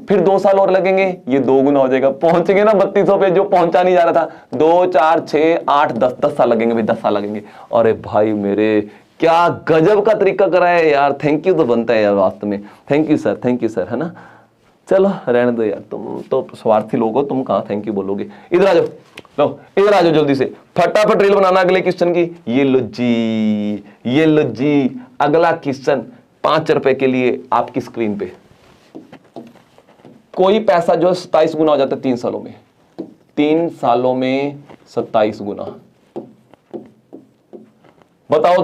फिर 2 साल और लगेंगे, ये 2 गुना हो जाएगा। पहुंच गए ना 3200 पे, जो पहुंचा नहीं जा रहा था। 2 4 6 8 10 साल लगेंगे भाई, 10 साल लगेंगे। अरे भाई मेरे, क्या गजब का तरीका करा है यार। थैंक यू तो बनता है यार वास्तव में, thank you sir, thank you sir, है ना। चलो रहने दो यार, तुम तो स्वार्थी लोग हो, तुम कहाँ थैंक यू बोलोगे। इधर आ जाओ, लो इधर आ जाओ जल्दी से, फटाफट रील बनाना अगले क्वेश्चन की। ये लो जी, ये लो जी, अगला क्वेश्चन 5 रुपए के लिए आपकी स्क्रीन पे। कोई पैसा जो 27 गुना हो जाता है 3 सालों में, 3 सालों में 27 गुना, बताओ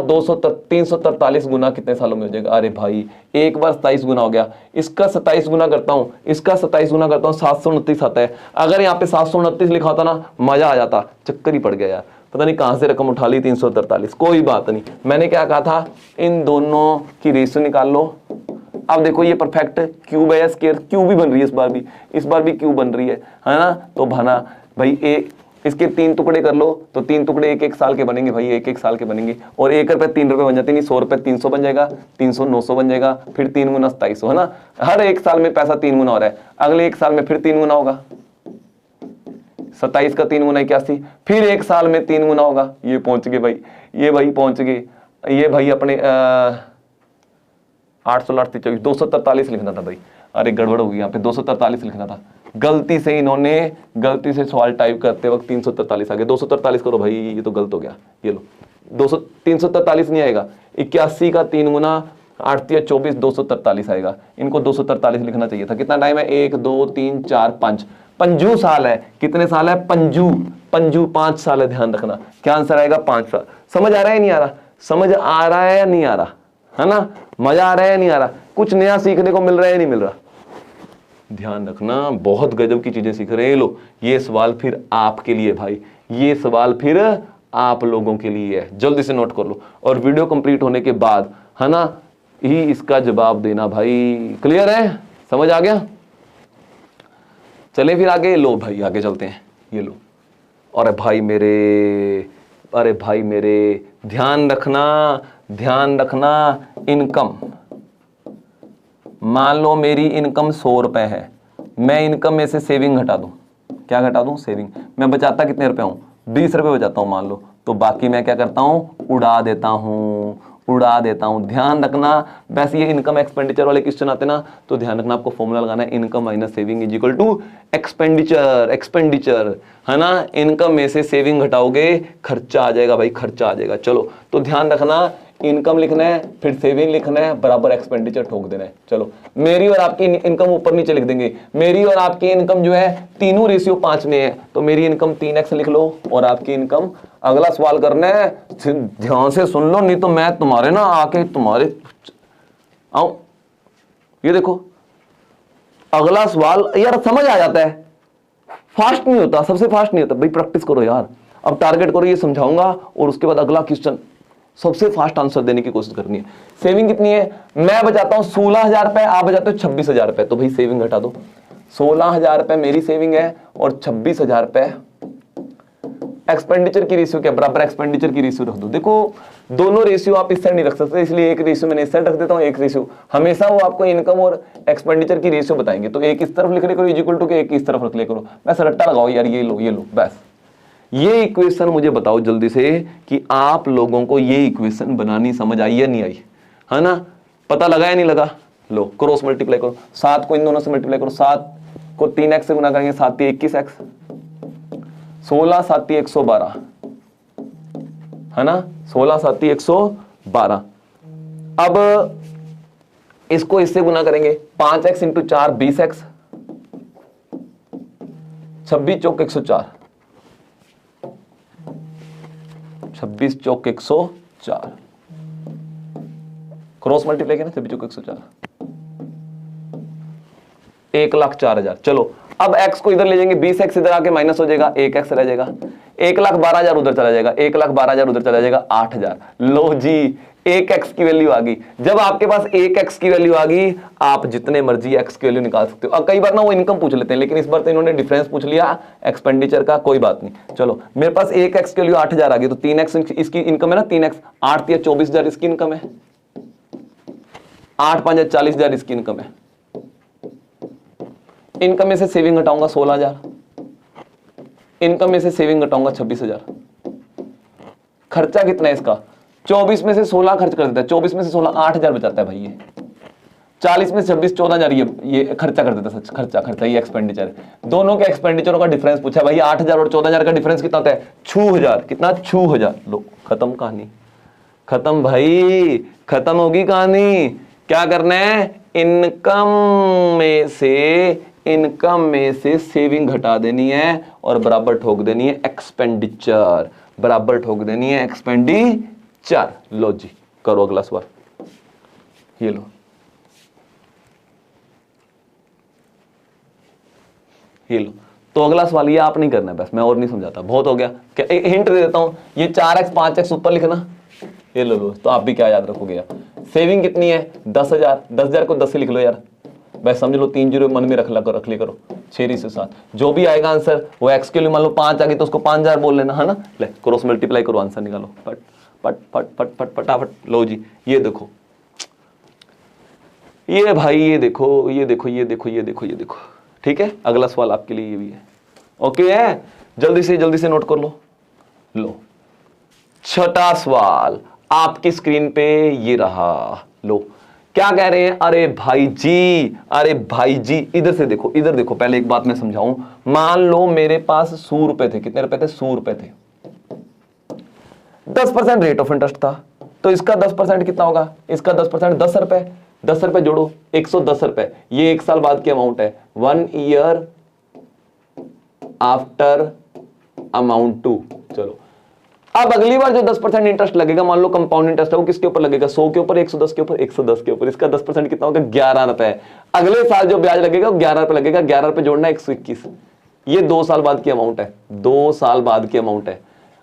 343 गुना कितने सालों में हो जाएगा। अरे भाई एक बार 27 गुना हो गया, इसका 27 गुना करता हूं, इसका 27 गुना करता हूं, 729 आता है। अगर यहाँ पे 729 लिखा होता ना, मजा आ जाता। चक्कर ही पड़ गया यार, पता नहीं कहां से रकम उठा ली 343। कोई बात नहीं, मैंने क्या कहा था, इन दोनों की रेशियो निकाल लो। अब देखो ये परफेक्ट क्यूब है, स्क्वायर क्यूब भी बन रही है, इस बार भी क्यूब बन रही है ना। तो बना भाई एक, इसके 3 टुकड़े कर लो, तो 3 टुकड़े 1-1 साल के बनेंगे भाई, 1-1 साल के बनेंगे। और 1 रुपए 3 रुपए बन जाते नहीं, 100 रुपए 300 बन जाएगा, 300 900 बन जाएगा, फिर 3 गुना 2700, है ना। हर 1 साल में पैसा 3 गुना हो रहा है, अगले 1 साल में फिर 3 गुना होगा। 27 का 3 गुना 81, फिर 1 साल में 3 गुना होगा। ये पहुंच गए भाई, ये भाई पहुंच गए, ये भाई अपने 8 243 लिखना था भाई। अरे गड़बड़ हो गई यहाँ पे, 243 लिखना था, गलती से इन्होंने गलती से सवाल टाइप करते वक्त 343 आ गया। 243 करो भाई, ये तो गलत हो गया। ये लो 343 नहीं आएगा, 81 का 3 गुना 8 3 24 243 आएगा। इनको 243 लिखना चाहिए था। कितना टाइम है, 1 2 3 4 5, पंजू साल है। कितने साल है, पंजू, पंजू 5 साल है, ध्यान रखना। क्या आंसर आएगा, 5 साल। समझ आ रहा है नहीं आ रहा, समझ आ रहा है या नहीं आ रहा, है ना। मजा आ रहा है या नहीं आ रहा, कुछ नया सीखने को मिल रहा है या नहीं मिल रहा। ध्यान रखना, बहुत गजब की चीजें सीख रहे हैं। लो ये सवाल फिर आपके लिए भाई, ये सवाल फिर आप लोगों के लिए है, जल्दी से नोट कर लो। और वीडियो कंप्लीट होने के बाद, है ना, ही इसका जवाब देना भाई। क्लियर है, समझ आ गया। चले फिर आगे, लो भाई आगे चलते हैं। ये लो, अरे भाई मेरे, अरे भाई मेरे, ध्यान रखना, ध्यान रखना। इनकम, मान लो मेरी इनकम 100 रुपए है, मैं इनकम में से सेविंग घटा दूं। क्या घटा दूं, सेविंग। मैं बचाता कितने रुपए हूं, 20 रुपए बचाता हूं मान लो, तो बाकी मैं क्या करता हूं, उड़ा देता हूं, उड़ा देता हूं। ध्यान रखना, वैसे ये इनकम एक्सपेंडिचर वाले क्वेश्चन आते ना, तो ध्यान रखना आपको फॉर्मूला लगाना है, income minus saving is equal to expenditure. Expenditure, है ना, इनकम में से सेविंग घटाओगे, खर्चा आ जाएगा भाई, खर्चा आ जाएगा। चलो तो ध्यान रखना, इनकम लिखना है, फिर सेविंग लिखना है, बराबर एक्सपेंडिचर ठोक देना है। चलो मेरी और आपकी इनकम ऊपर नीचे लिख देंगे। मेरी और आपकी इनकम जो है तीनों रेशियो 5 में है, तो मेरी इनकम 3x लिख लो और आपकी इनकम। अगला सवाल करना है, ध्यान से सुन लो, नहीं तो मैं तुम्हारे ना आके तुम्हारे आऊं। ये देखो अगला सवाल यार समझ आ जाता है, फास्ट नहीं होता, सबसे फास्ट नहीं होता भाई। प्रैक्टिस करो यार, अब टारगेट करो, ये समझाऊंगा और उसके बाद अगला क्वेश्चन सबसे फास्ट आंसर देने की कोशिश करनी है। सेविंग कितनी है, मैं बचाता हूं 16,000 रुपए, आप बचाते हो 26,000 रुपए, तो भाई सेविंग घटा दो। 16,000 रुपए मेरी सेविंग है और 26,000 रुपए एक्सपेंडिचर की रेशियो क्या, बराबर एक्सपेंडिचर की रेशियो रख दो। देखो दोनों रेशियो आप इस साइड नहीं रख सकते, इसलिए एक रेशियो मैंने इस साइड रख देता हूं, एक रेशियो हमेशा वो आपको इनकम और एक्सपेंडिचर की रेशियो बताएंगे। तो एक इस तरफ लिख ले करो इज इक्वल टू के, एक इस तरफ रख ले करो। बस रट्टा लगाओ यार, ये लो, ये लो, बस। ये इक्वेशन मुझे बताओ जल्दी से कि आप लोगों को ये इक्वेशन बनानी समझ आई या नहीं आई, है ना। पता लगा या नहीं लगा। लो क्रॉस मल्टीप्लाई करो, 7 को इन दोनों से मल्टीप्लाई करो, 7 को 3x से गुना करेंगे, 7 3 21x, 16 7 3 112, है ना, 16 7 3 112। अब इसको इससे गुना करेंगे, 5x इंटू 4 20x, 26 चौक 104, 26 चौक 104, क्रॉस मल्टीप्लाई किया ना, 26 चौक 104, 1,04,000। चलो अब x को इधर ले जाएंगे, 20x इधर आके माइनस हो जाएगा, 1x रह जाएगा, 1,12,000 उधर चला जाएगा, 1,12,000 उधर चला जाएगा, 8,000। लो जी 1x की वैल्यू आ गई। जब आपके पास 1x की वैल्यू आ गई, आप जितने मर्जी x की वैल्यू निकाल सकते हो। अब कई बार ना वो इनकम पूछ लेते हैं, लेकिन इस बार तो इन्होंने डिफरेंस पूछ लिया एक्सपेंडिचर का, कोई बात नहीं। चलो मेरे पास 1x की वैल्यू 8,000 आ गई, तो 3x इसकी इनकम है ना, 3x 8 या 24,000 इसकी इनकम है, 8 5 40,000 इसकी इनकम है। इनकम में से सेविंग घटाऊंगा 16,000, इनकम में से सेविंग घटाऊंगा 26,000। खर्चा कितना है इसका, 24 में से 16 खर्च कर देता है, 24 में से 16 8,000 बचाता है भाई ये, 40 में से 26 14,000 ये खर्चा कर देता है। सच खर्चा ये एक्सपेंडिचर है। दोनों के एक्सपेंडिचरों का डिफरेंस पूछा भाई, 8,000 और 14,000 का डिफरेंस कितना होता है, 6,000। कितना, 6,000। लो खत्म कहानी, खत्म भाई, खत्म होगी कहानी। क्या करना है, इनकम में से सेविंग घटा देनी है और बराबर ठोक देनी है एक्सपेंडिचर, बराबर ठोक देनी है एक्सपेंडिचर। लो जी करो अगला सवाल, ये लो, ये लो। तो अगला सवाल ये आप नहीं करना है, बस मैं और नहीं समझाता, बहुत हो गया। क्या हिंट दे देता हूं, ये 4x 5x ऊपर लिखना, ये लो लो, तो आप भी क्या याद रखोगे यार। सेविंग कितनी है, 10,000, 10,000 को 10 से लिख लो यार, बस समझ लो, 3 जीरो मन में रख ला करो, 6 से 7 जो भी आएगा आंसर वो x के लिए मान लो 5 आ गई तो उसको 5,000 बोल लेना, है ना। ले क्रॉस मल्टीप्लाई करो, आंसर निकालो, फट फट फट फट फट फटाफट। लो जी ये देखो, ये भाई ये देखो, ये देखो, ये देखो, ये देखो, ये देखो, ठीक है। अगला सवाल आपके लिए ये भी है, ओके है, जल्दी से नोट कर लो। लो छठा सवाल आपकी स्क्रीन पे ये रहा। लो क्या कह रहे हैं, अरे भाई जी इधर से देखो, इधर देखो। पहले एक बात मैं समझाऊं, मान लो मेरे पास 100 रुपए थे, कितने रुपए थे, 100 रुपए थे, 10% रेट ऑफ इंटरेस्ट था, तो इसका 10% कितना होगा, इसका 10% 10 रुपए, 10 रुपए जोड़ो 110 रुपए, ये 1 साल बाद की अमाउंट है, 1 ईयर आफ्टर अमाउंट टू। चलो अब अगली बार जो 10% इंटरेस्ट लगेगा, मान लो कंपाउंड इंटरेस्ट है, वो किसके ऊपर लगेगा, 100 के ऊपर, 110 के ऊपर, 110 के ऊपर, इसका 10% कितना होगा, 11 रुपए। अगले साल जो ब्याज लगेगा वो 11 रुपए लगेगा, 11 रुपए जोड़ना 121, ये 2 साल बाद की अमाउंट है, 2 साल बाद की अमाउंट है।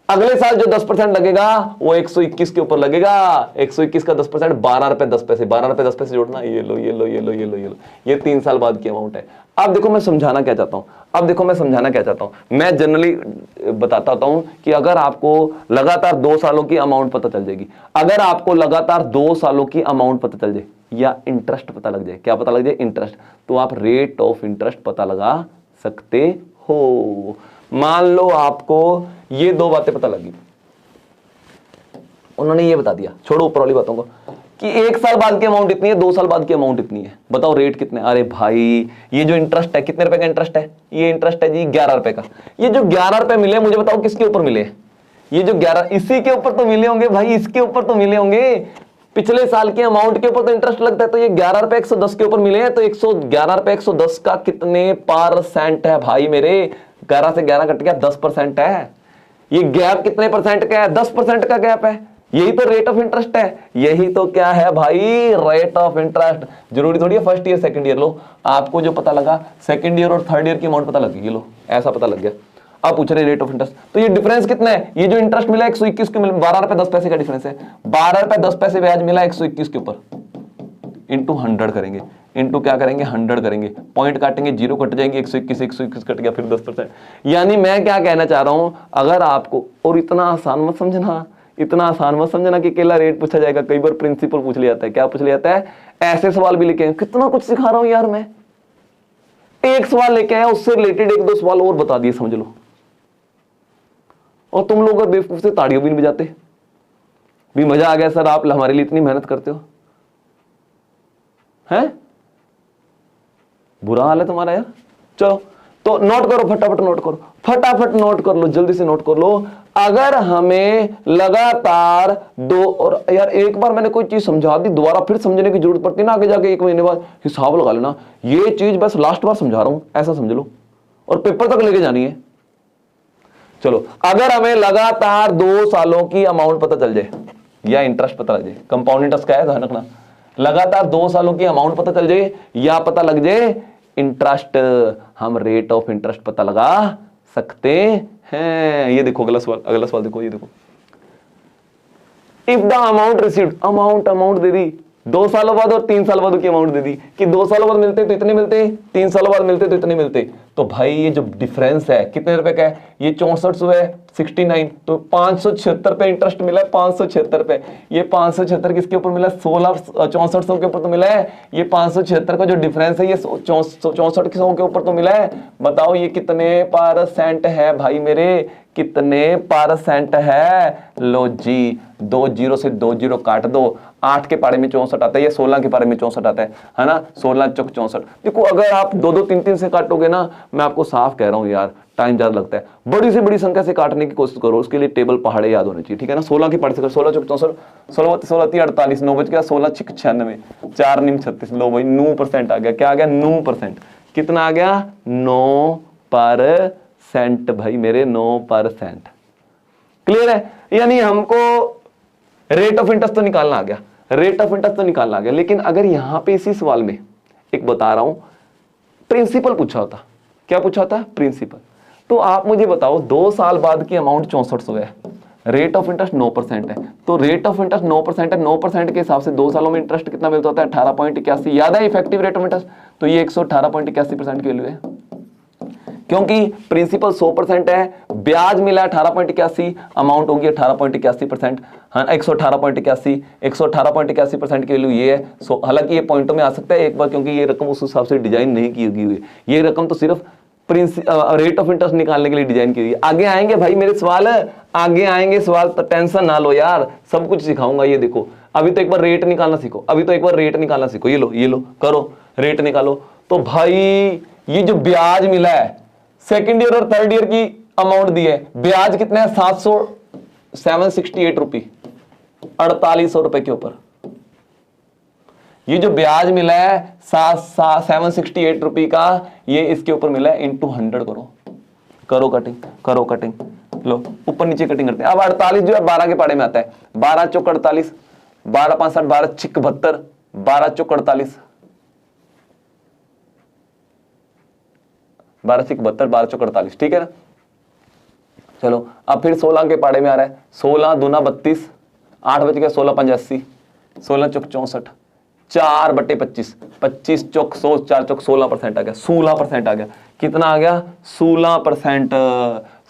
अगले साल जो 10% लगेगा वो 121 के ऊपर लगेगा, 121 का 10% 12 रुपए 10 पैसे, 12 रुपए 10 पैसे जोड़ना, ये लो ये लो ये लो ये लो ये लो, ये 3 साल बाद की अमाउंट है। अब देखो मैं समझाना क्या चाहता हूं, मैं जनरली बताता हूं कि अगर आपको लगातार 2 सालों की अमाउंट पता चल जाएगी, अगर आपको लगातार 2 सालों की अमाउंट पता चल जाए या इंटरेस्ट पता लग जाए, क्या पता लग जाए, इंटरेस्ट, तो आप रेट ऑफ इंटरेस्ट पता लगा सकते हो। मान लो आपको ये 2 बातें पता लगी, उन्होंने ये बता दिया, छोड़ो ऊपर वाली बातों को, कि 1 साल बाद की अमाउंट इतनी है, 2 साल बाद की अमाउंट इतनी है, बताओ रेट कितने। अरे भाई ये जो इंटरेस्ट है, कितने रुपए का इंटरेस्ट है, ये इंटरेस्ट है जी 11 रुपए का। ये जो 11 रुपए मिले, मुझे बताओ किसके ऊपर मिले, ये जो 11, इसी के ऊपर तो मिले होंगे भाई, इसके ऊपर तो मिले होंगे, पिछले साल की अमाउंट के ऊपर तो इंटरेस्ट लगता है, तो ये 11 रुपए 110 के ऊपर मिले हैं, तो 111 रुपए 110 का कितने % है भाई मेरे, 11 से 11 कट गया, 10% है। ये गैप कितने परसेंट का है, 10% का गैप है, यही तो रेट ऑफ इंटरेस्ट है, यही तो क्या है भाई, रेट ऑफ इंटरेस्ट। जरूरी थोड़ी है फर्स्ट ईयर सेकंड ईयर, लो आपको जो पता लगा सेकंड ईयर और थर्ड ईयर की अमाउंट पता लगी, लो ऐसा पता लग गया। अब पूछ रहे रेट ऑफ इंटरेस्ट, तो ये डिफरेंस कितना है, ये जो इंटरेस्ट मिला 121 के, 12 रुपए 10 पैसे का डिफरेंस है, 12 रुपए 10 पैसे ब्याज मिला 121 के ऊपर, इंटू 100 करेंगे, इंटू क्या करेंगे 100 करेंगे, पॉइंट काटेंगे, जीरो कट जाएंगे, 121 कट गया, फिर 10%। यानी मैं क्या कहना चाह रहा हूं, अगर आपको, और इतना आसान मत समझना, इतना आसान मत समझना कि अकेला रेट पूछा जाएगा, कई बार प्रिंसिपल पूछ लिया जाता है, क्या पूछ लिया जाता है, ऐसे सवाल भी लिखे, कितना कुछ सिखा रहा हूं यार मैं, एक सवाल लेके आया उससे रिलेटेड 1-2 सवाल और बता दिए, समझ लो, और तुम लोग बेवकूफ से ताड़ियों भी नहीं बजाते, भी मजा आ गया सर, आप हमारे लिए इतनी मेहनत करते हो, हैं बुरा हाल है तुम्हारा यार। चलो तो नोट करो, फटाफट नोट करो, फटाफट नोट कर लो, जल्दी से नोट कर लो। अगर हमें लगातार 2, और यार एक बार मैंने कोई चीज समझा दी, दोबारा फिर समझने की जरूरत पड़ती है ना, आगे जाके 1 महीने बाद हिसाब लगा लेना, ये चीज बस लास्ट बार समझा रहा हूं ऐसा समझ लो, और पेपर तक लेके जानी है। चलो अगर हमें लगातार 2 सालों की अमाउंट पता चल जाए या इंटरेस्ट पता लग जाए, कंपाउंड इंटरेस्ट का है ध्यान रखना, लगातार 2 सालों की अमाउंट पता चल जाए या पता लग जाए इंटरेस्ट, हम रेट ऑफ इंटरेस्ट पता लगा सकते हैं। ये देखो अगला सवाल देखो, ये देखो, if the amount received, amount दे दी 2 सालों बाद और 3 साल बाद की अमाउंट दे दी कि 2 सालों बाद मिलते तो इतने मिलते, 3 सालों बाद मिलते तो इतने मिलते। तो भाई ये जो डिफरेंस है कितने रुपए का है, ये 64 है 69, तो 576 पे इंटरेस्ट मिला है, 576 पे। ये 576 किसके ऊपर मिला है, 6400 के ऊपर तो मिला है। ये 576 का जो डिफरेंस है ये 6400 के ऊपर तो मिला है। बताओ ये कितने % है भाई मेरे, कितने % है। लो जी, 2 0 से 2 0 काट दो, 8 के पारे में 64 आता है, ये 16 के पारे में 64 आता है ना, 16 चौक 64। देखो अगर आप 2 2 3 3 से काटोगे ना, मैं आपको साफ कह रहा हूं यार टाइम ज्यादा लगता है। बड़ी से बड़ी संख्या से काटने की कोशिश करो, उसके लिए टेबल पहाड़े याद होने चाहिए, ठीक है ना। 16 के पारे से 16 चौक 64, 16 16 3 48, 9 बच गया, 16 6 96, 4 9 36। लो भाई 9% आ गया, क्या आ गया 9%। कितना आ गया 9% भाई मेरे, 9%। क्लियर है, यानी हमको रेट ऑफ इंटरेस्ट तो निकालना आ गया, रेट ऑफ इंटरेस्ट तो निकालना आ गया। लेकिन अगर यहां पे इसी सवाल में एक बता रहा हूं प्रिंसिपल पूछा होता, क्या पूछा होता, प्रिंसिपल, तो आप मुझे बताओ 2 साल बाद की अमाउंट 6400 है, रेट ऑफ इंटरेस्ट 9% है, तो रेट ऑफ इंटरेस्ट 9% है, 9% के हिसाब से 2 सालों में इंटरेस्ट कितना मिलता होता है, 18.81। याद है इफेक्टिव रेट ऑफ इंटरेस्ट, तो ये 118.81% की वैल्यू है, क्योंकि प्रिंसिपल 100% है, ब्याज मिला 18.81, अमाउंट होगी 18.81%, हाँ 118.81, 118.81% की वैल्यू ये है। हालांकि ये पॉइंटों में आ सकता है एक बार, क्योंकि ये रकम उस हिसाब से डिजाइन नहीं की हुई है, ये रकम तो सिर्फ रेट ऑफ इंटरेस्ट निकालने के लिए डिजाइन की हुई है। आगे आएंगे भाई मेरे सवाल, आगे आएंगे सवाल, तो टेंशन ना लो यार, सब कुछ सिखाऊंगा। ये देखो अभी तो एक बार रेट निकालना सीखो, अभी तो एक बार रेट निकालना सीखो। ये लो करो रेट निकालो। तो भाई ये जो ब्याज मिला है सेकेंड ईयर और थर्ड ईयर की अमाउंट दी है, ब्याज कितना है 768 रुपये, 4800 रुपए के ऊपर। ये जो ब्याज मिला है 768 रुपये का, ये इसके ऊपर मिला है इंटू 100 करो कटिंग, लो ऊपर नीचे कटिंग करते हैं। अब 48 जो है 12 के पाड़े में आता है, 12 चौक 48, 12 5 60, 12 छिक 72, 12 चौक 48, 12 छिक 72, 12 चौक 48, ठीक है ना। चलो अब फिर 16 के पाड़े में आ रहा है, 16 दूना 32, 8 बच गया, 16 5 80, 16 चौक 64, 4/25, 25 चौक 100, 4 चौक 16% आ गया, 16% आ गया। कितना आ गया 16%,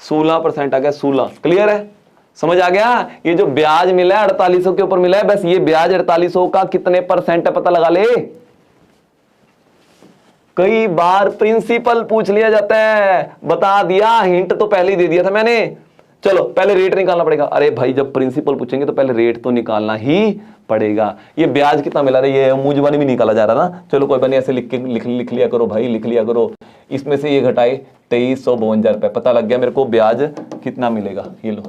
16% आ गया, 16। क्लियर है, समझ आ गया। ये जो ब्याज मिला है 4800 के ऊपर मिला है, बस ये ब्याज 4800 का कितने % है पता लगा ले। कई बार प्रिंसिपल पूछ लिया जाता है, बता दिया, हिंट तो पहले ही दे दिया था मैंने। चलो पहले रेट निकालना पड़ेगा। अरे भाई जब प्रिंसिपल पूछेंगे तो पहले रेट तो निकालना ही पड़ेगा। ये ब्याज कितना मिला रहा है, ये मुंह जुबानी भी निकाला जा रहा ना। चलो कोई बनी ऐसे लिख लिया करो भाई, लिख लिया करो। इसमें से ये घटाए 2352 रुपए, पता लग गया मेरे को ब्याज कितना मिलेगा। ये लो,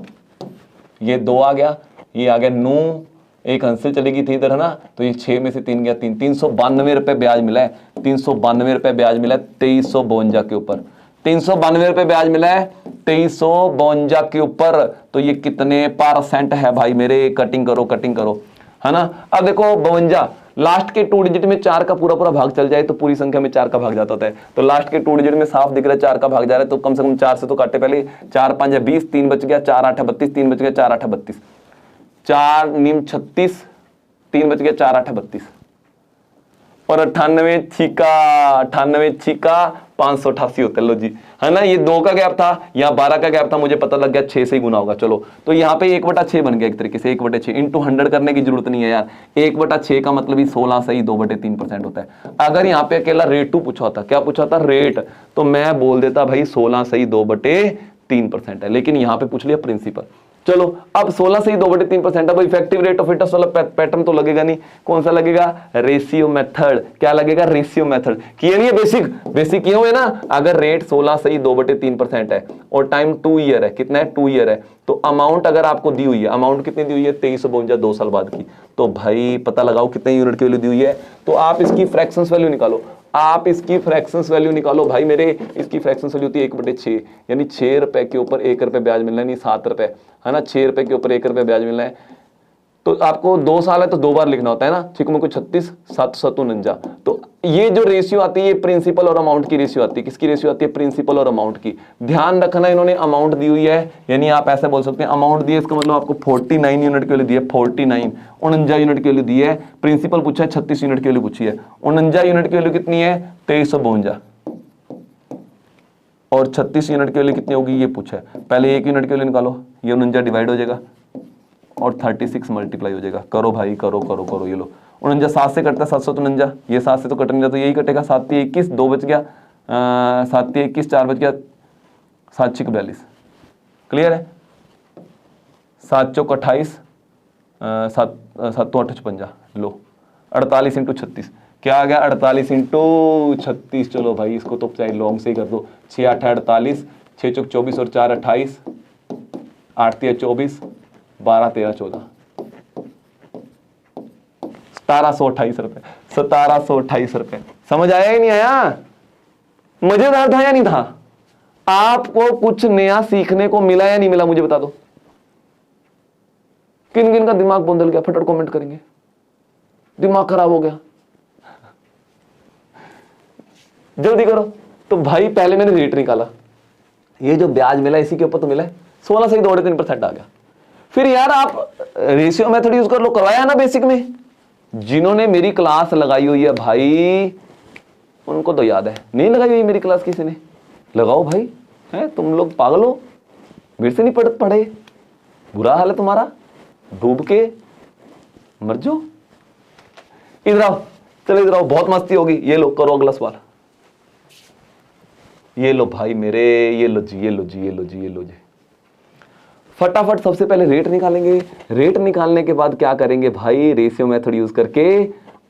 ये 2 आ गया, ये आ गया 9, एक हंस चलेगी थी इधर है ना, तो ये 6 में से 3 गया 3, 392 रुपए ब्याज मिला है, 392 रुपए ब्याज मिला है 2352 के ऊपर, 392 रुपए ब्याज मिला है 2352 के ऊपर। तो ये कितने % है भाई मेरे, कटिंग करो है ना। अब देखो 52, लास्ट के 2 डिजिट में 4 का पूरा भाग चल जाए तो पूरी संख्या में 4 का भाग जाता होता है। तो लास्ट के 2 डिजिट में साफ दिख रहा है 4 का भाग जा रहा है, तो कम से कम 4 से तो काटे पहले। 4 5 है 20, 3 बच गया, 4 8 32, 3 बच गया, 4 8 32, 4 9 36, 3 बच गया, 4 8 32, और 98 छिका 588 होता है। लो जी, है ना। ये 2 का गैप था, यहाँ 12 का गैप था, मुझे पता लग गया 6 से ही गुना होगा। चलो तो यहाँ पे 1/6 बन गया एक तरीके से, 1/6 इंटू 100 करने की जरूरत नहीं है यार। 1/6 का मतलब ही 16 से ही 2/3% होता है। अगर यहाँ पे अकेला रेट 2 पूछा होता, क्या पूछा होता रेट, तो मैं बोल देता भाई 16 से ही 2/3% है, लेकिन यहाँ पे पूछ लिया प्रिंसिपल। चलो अब 16 से ही 2/3%। अब इफेक्टिव रेट ऑफ इंटरेस्ट वाला पैटर्न तो लगेगा नहीं, कौन सा लगेगा, रेशियो मेथड। क्या लगेगा, रेशियो मेथड। किए नहीं है बेसिक किए हुए ना। अगर रेट 16 से ही 2/3% है और टाइम 2 ईयर है, कितना है 2 ईयर है, तो अमाउंट अगर आपको दी हुई है, अमाउंट कितनी दी हुई है 2352, 2 साल बाद की, तो भाई पता लगाओ कितने यूनिट की वैल्यू दी हुई है। तो आप इसकी फ्रैक्शंस वैल्यू निकालो, आप इसकी फ्रैक्शंस वैल्यू निकालो भाई मेरे। इसकी फ्रैक्शंस वैल्यू होती है 1/6, यानी 6 रुपए के ऊपर 1 रुपए ब्याज मिलना है, नहीं 7 रुपए, है ना। 6 रुपए के ऊपर 1 रुपए ब्याज मिलना है, तो आपको 2 साल है तो 2 बार लिखना होता है ना, ठीक है, 36 7 7 49। तो ये जो रेशियो आती है ये प्रिंसिपल और अमाउंट की रेशियो आती है। किसकी रेशियो आती है? प्रिंसिपल और अमाउंट की। ध्यान रखना इन्होंने अमाउंट दी हुई है, यानी आप ऐसे बोल सकते हैं अमाउंट दी है, इसका मतलब आपको 49 यूनिट की वैल्यू दी है, 49 49 यूनिट की वैल्यू दी है। प्रिंसिपल पूछा है 36 यूनिट की वैल्यू पूछी है। 49 यूनिट की वैल्यू कितनी है? 2352। और 36 यूनिट की वैल्यू कितनी होगी ये पूछा है। पहले 1 यूनिट की वैल्यू निकालो, ये 49 डिवाइड हो जाएगा और 36 मल्टीप्लाई हो जाएगा। करो भाई, करो करो करो, ये लो 49 7 से कटता है 749, ये 7 से तो कट नहीं जाता, तो यही कटेगा। 7 3 21, 2 बच गया, 7 3 21, 4 बच गया, 7 6 42। क्लियर है? 7 चौक 28, 7 7 8 56। लो 48 इंटू 36 क्या आ गया? 48 इंटू 36। चलो भाई इसको तो चाहे लॉन्ग से ही कर दो। 6 8 48, 6 चौक 24 और 4 28, 8 3 24, 12 13 14, 1728 रुपए। 1728 रुपए। समझ आया ही नहीं आया? मजेदार था या नहीं था? आपको कुछ नया सीखने को मिला या नहीं मिला? मुझे बता दो। किन किन का दिमाग बंदल गया? फटाफट कमेंट करेंगे। दिमाग खराब हो गया, जल्दी करो। तो भाई पहले मैंने रेट निकाला, ये जो ब्याज मिला इसी के ऊपर तो मिला है 16 से 2.3% आ गया। फिर यार आप रेशियो मेथड यूज कर लो, करवाया ना बेसिक में। जिन्होंने मेरी क्लास लगाई हुई है भाई उनको तो याद है, नहीं लगाई हुई मेरी क्लास किसी ने? लगाओ भाई, है तुम लोग पागल हो, मेरे से नहीं पढ़े, बुरा हाल है तुम्हारा, डूब के मर जाओ। इधर आओ, चलो इधर आओ, बहुत मस्ती होगी। ये लो, करो अगला सवाल। ये लो भाई मेरे, ये लो जी, ये लो जी, ये लो जी, ये लो जी। फटाफट सबसे पहले रेट निकालेंगे। रेट निकालने के बाद क्या करेंगे भाई? रेशियो मेथड यूज करके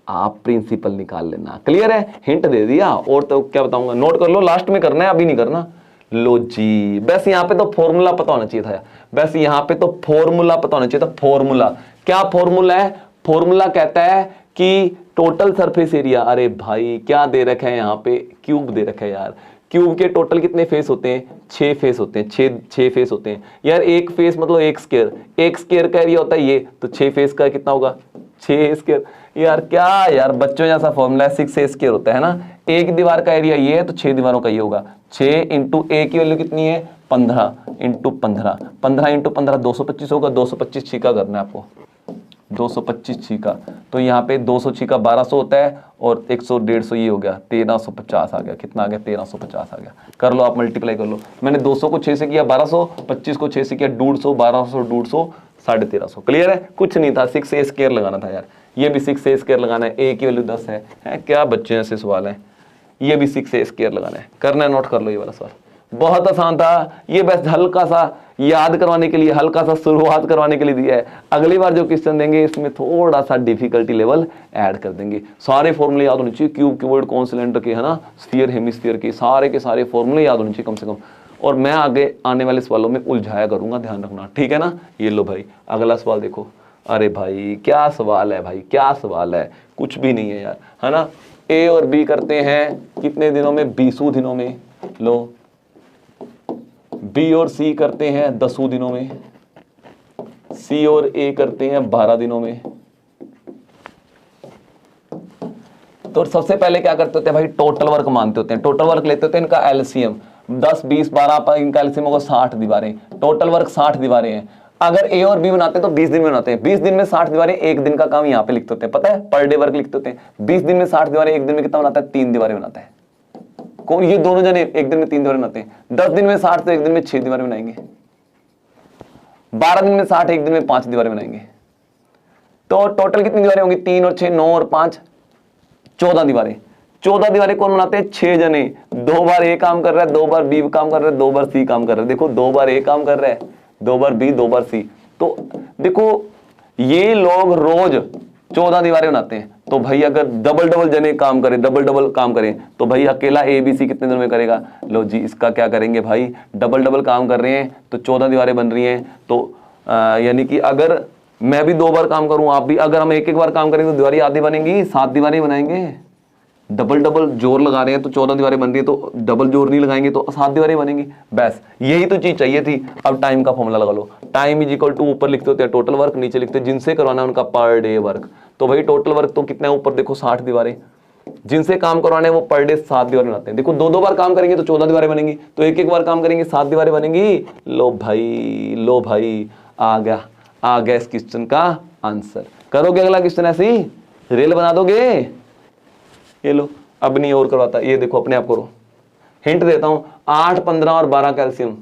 आप प्रिंसिपल निकाल लेना। क्लियर है? हिंट दे दिया, और तो क्या बताऊंगा, नोट कर लो, लास्ट में करना है, अभी नहीं करना। लो जी, बस यहाँ पे तो फॉर्मूला पता होना चाहिए था, बस यहाँ पे तो फॉर्मूला पता होना चाहिए था। फॉर्मूला क्या? फॉर्मूला है, फॉर्मूला कहता है कि टोटल सरफेस एरिया। अरे भाई क्या दे रखा है यहाँ पे? क्यूब दे रखा है यार। क्यूब के टोटल कितने फेस होते हैं? 6 फेस होते हैं, 6 फेस होते हैं यार। एक फेस मतलब एक स्क्वायर, एक स्क्वायर का एरिया होता है ये, तो 6 फेस का कितना होगा? 6 स्क्वायर। यार क्या यार बच्चों जैसा फॉर्मूला है, 6 स्क्वायर होता है ना। एक दीवार का एरिया ये है तो 6 दीवारों का ये होगा। 6 इंटू ए की वैल्यू कितनी है? 15 इंटू 15, 15 इंटू 15 225 होगा। 225 छीका करना है आपको, 225 छीका। तो यहाँ पे 200 छीका 1200 होता है, और 100 150 ये हो गया 1350 आ गया। कितना आ गया? 1350 आ गया। कर लो आप, मल्टीप्लाई कर लो। मैंने 200 को 6 से किया 1200, 25 को 6 से किया 150, 1200 150 1350। क्लियर है? कुछ नहीं था, 6 स्क्वायर लगाना था यार। ये भी 6 स्क्वायर लगाना है, ए की वैल्यू 10 है। क्या बच्चे ऐसे सवाल है? ये भी 6 स्क्वायर लगाना है, करना है, नोट कर लो ये वाला सवाल। बहुत आसान था ये, बस हल्का सा याद करवाने के लिए, हल्का सा शुरुआत करवाने के लिए दिया है। अगली बार जो क्वेश्चन देंगे इसमें थोड़ा सा डिफिकल्टी लेवल ऐड कर देंगे। सारे फॉर्मूले याद होने चाहिए, क्यूब, क्यूबॉइड, कौन सिलेंडर के, है ना, स्फीयर, हेमिस्फीयर के सारे फॉर्मूले याद होने चाहिए कम से कम। और मैं आगे आने वाले सवालों में उलझाया करूंगा, ध्यान रखना, ठीक है ना। ये लो भाई अगला सवाल देखो। अरे भाई क्या सवाल है भाई, क्या सवाल है? कुछ भी नहीं है यार, है ना। ए और बी करते हैं कितने दिनों में? 20 दिनों में। लो, बी और सी करते हैं 10 दिनों में। सी और ए करते हैं 12 दिनों में। तो सबसे पहले क्या करते होते हैं भाई? टोटल वर्क मानते होते हैं, टोटल वर्क लेते होते हैं, इनका एलसीएम 10 20 12 पर इनका एलसीएम होगा 60 दीवारें। टोटल वर्क 60 दीवारें हैं। अगर ए और बी बनाते हैं तो 20 दिन में बनाते हैं। 20 दिन में 60 दीवारें, एक दिन का काम यहाँ पे लिखते होते हैं, पता है, पर डे वर्क लिखते होते हैं। 20 दिन में 60 दीवारें, एक दिन में कितना बनाता है? 3 दीवारें बनाता है। कौन? ये दोनों जने एक दिन में 3 दीवारें बनाते हैं। 10 दिन में 60 तो एक दिन में 6 दीवारें बनाएंगे। 12 दिन में 60, एक दिन में 5 दीवारें बनाएंगे। तो टोटल कितनी दीवारें होंगी? 3 और 6 9 और 5 14 दीवारें। 14 दीवारें कौन बनाते हैं? 6 जने। 2 बार ए काम कर रहा है, 2 बार बी काम कर रहा है, 2 बार सी काम कर रहा है। देखो 2 बार ए काम कर रहा है, 2 बार बी, 2 बार सी। तो देखो ये लोग रोज 14 दीवारें बनाते हैं। तो भाई अगर डबल जने काम करें, डबल काम करें, तो भाई अकेला ए बी सी कितने दिनों में करेगा? लो जी, इसका क्या करेंगे भाई? डबल काम कर रहे हैं तो 14 दीवारें बन रही हैं। तो यानी कि अगर मैं भी 2 बार काम करूं, आप भी, अगर हम एक बार काम करेंगे तो दीवारें आधी बनेंगी, 7 दीवारें बनाएंगे। डबल डबल जोर लगा रहे हैं तो 14 दीवारें बन रही है, तो डबल जोर नहीं लगाएंगे तो 7 दीवारें बनेंगी। बस यही तो चीज चाहिए थी। अब टाइम का फॉर्मूला लगा लो, टाइम इज इक्वल टू, ऊपर लिखते होते हैं टोटल वर्क, नीचे लिखते हैं जिनसे करवाना है उनका पर डे वर्क। तो भाई टोटल वर्क तो कितना है, ऊपर देखो 60 दीवारें, जिनसे काम करवाने वो पर डे 7 दीवारें बनाते हैं। देखो 2-2 बार काम करेंगे तो 14 दीवारें बनेंगी, तो 1-1 बार काम करेंगे 7 दीवारें बनेंगी। लो भाई आ गया इस क्वेश्चन का आंसर। करोगे अगला क्वेश्चन ऐसे ही, रेल बना दोगे। ये लो, अब नहीं और करवाता, ये देखो अपने आप करो। हिंट देता हूं, 8, 15 और 12 कैल्शियम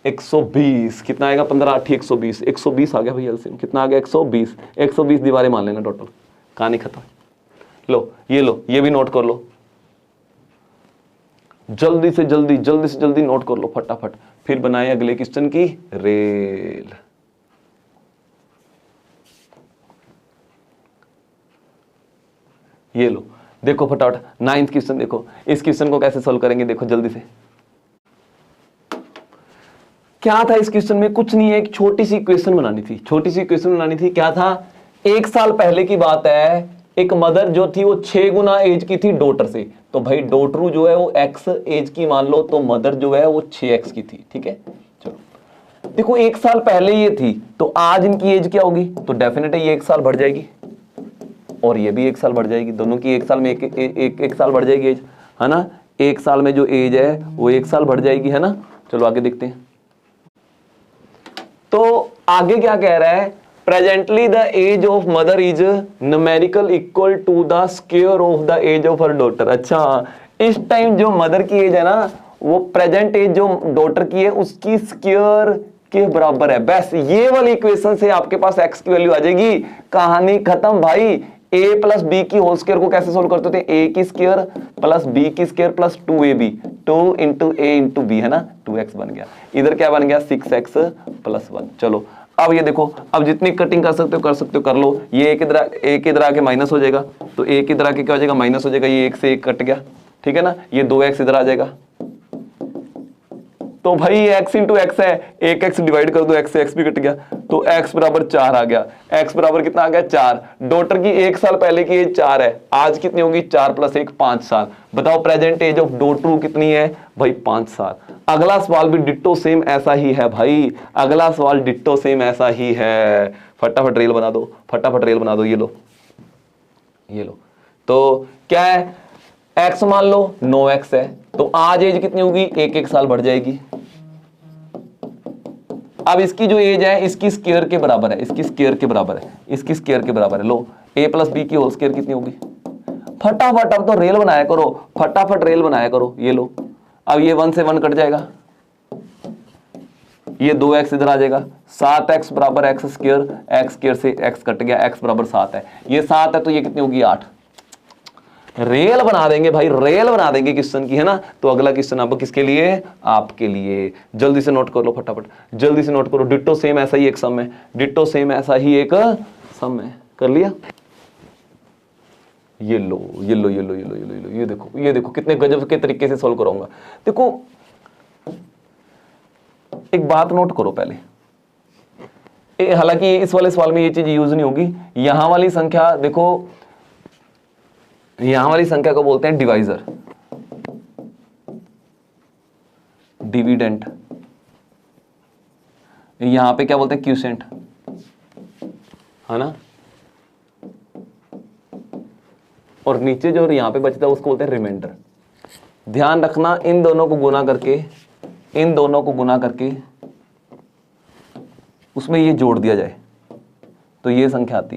120, कितना आएगा, 15, 8, 120, 120 आ गया भाई कैल्शियम, कितना आ गया 120, 120 दीवारें मान लेना टोटल, कहानी खत्म। लो, ये भी नोट कर लो, जल्दी से जल्दी नोट कर लो फटाफट, फिर बनाए अगले क्वेश्चन की रेल। ये लो, देखो फटाफट 9th क्वेश्चन देखो, इस क्वेश्चन को कैसे सॉल्व करेंगे देखो जल्दी से। क्या था इस क्वेश्चन में, कुछ नहीं है, एक छोटी सी इक्वेशन बनानी थी। क्या था, 1 साल पहले की बात है, एक मदर जो थी वो 6 गुना एज की थी डॉटर से। तो भाई डॉटरू जो है वो x एज की मान लो, तो मदर जो है वो 6x की थी। ठीक है, चलो देखो 1 साल पहले ये थी, तो आज इनकी एज क्या होगी, तो डेफिनेट है ये 1 साल बढ़ जाएगी और ये भी 1 साल बढ़ जाएगी, दोनों की 1 साल में एक साल बढ़ जाएगी एज, है ना। 1 साल में जो एज है वो 1 साल बढ़ जाएगी, है ना। चलो आगे देखते हैं। तो आगे क्या कह रहा है, presently the age of mother is numerical equal to the square of the age of her daughter. अच्छा, इस टाइम जो मदर की एज है ना, वो प्रेजेंट एज जो डॉटर की है उसकी स्क्वायर के बराबर है। बस ये वाली इक्वेशन से आपके पास x की वैल्यू आ जाएगी, कहानी खत्म भाई। a प्लस बी की होल स्क्वायर को कैसे सोल्व करते थे, a की स्क्वायर प्लस b की square plus 2ab, 2 into a into b, है ना, 2x बन गया। इधर क्या बन गया, 6x प्लस 1। चलो अब ये देखो, अब जितनी कटिंग कर सकते हो कर लो। ये एक इधर आके माइनस हो जाएगा, तो एक इधर आके क्या हो जाएगा, माइनस हो जाएगा। ये 1 से 1 कट गया, ठीक है ना। ये 2x इधर आ जाएगा, तो भाई x इंटू एक्स है, 1x डिवाइड कर दो, x से x भी कट गया, तो x बराबर 4 आ गया। x बराबर कितना आ गया, 4। डॉटर की 1 साल पहले की एज 4 है, आज कितनी होगी, 4 प्लस 1 5 साल। बताओ प्रेजेंट एज ऑफ डॉटर कितनी है भाई, 5 साल। अगला सवाल भी डिट्टो सेम ऐसा ही है भाई, अगला सवाल डिट्टो सेम ऐसा ही है। फटाफट रेल बना दो, ये लो। तो क्या है, x मान लो 9x है, तो आज एज कितनी होगी, 1-1 साल बढ़ जाएगी। अब इसकी जो एज है इसकी स्क्वायर के बराबर है, लो a प्लस बी की होल स्क्वायर कितनी होगी। फटाफट अब तो रेल बनाया करो, ये लो। अब ये 1 से 1 कट जाएगा, ये 2x इधर आ जाएगा, 7x बराबर x स्क्वायर से x कट गया, x बराबर 7 है, ये 7 है तो ये कितनी होगी 8। रेल बना देंगे भाई, क्वेश्चन की, है ना। तो अगला क्वेश्चन अब किसके लिए, आपके लिए। जल्दी से नोट कर लो फटाफट, डिट्टो सेम ऐसा ही एक सम है, कर लिया। ये लो, ये देखो कितने गजब के तरीके से सॉल्व कराऊंगा। देखो एक बात नोट करो पहले, हालांकि इस वाले सवाल में ये चीज यूज नहीं होगी। यहां वाली संख्या देखो, यहां वाली संख्या को बोलते हैं डिवाइजर, डिविडेंट। यहां पे क्या बोलते हैं, क्यूसेंट, है ना। और नीचे जो यहां पे बचता है उसको बोलते हैं रिमाइंडर। ध्यान रखना, इन दोनों को गुना करके उसमें ये जोड़ दिया जाए तो ये संख्या आती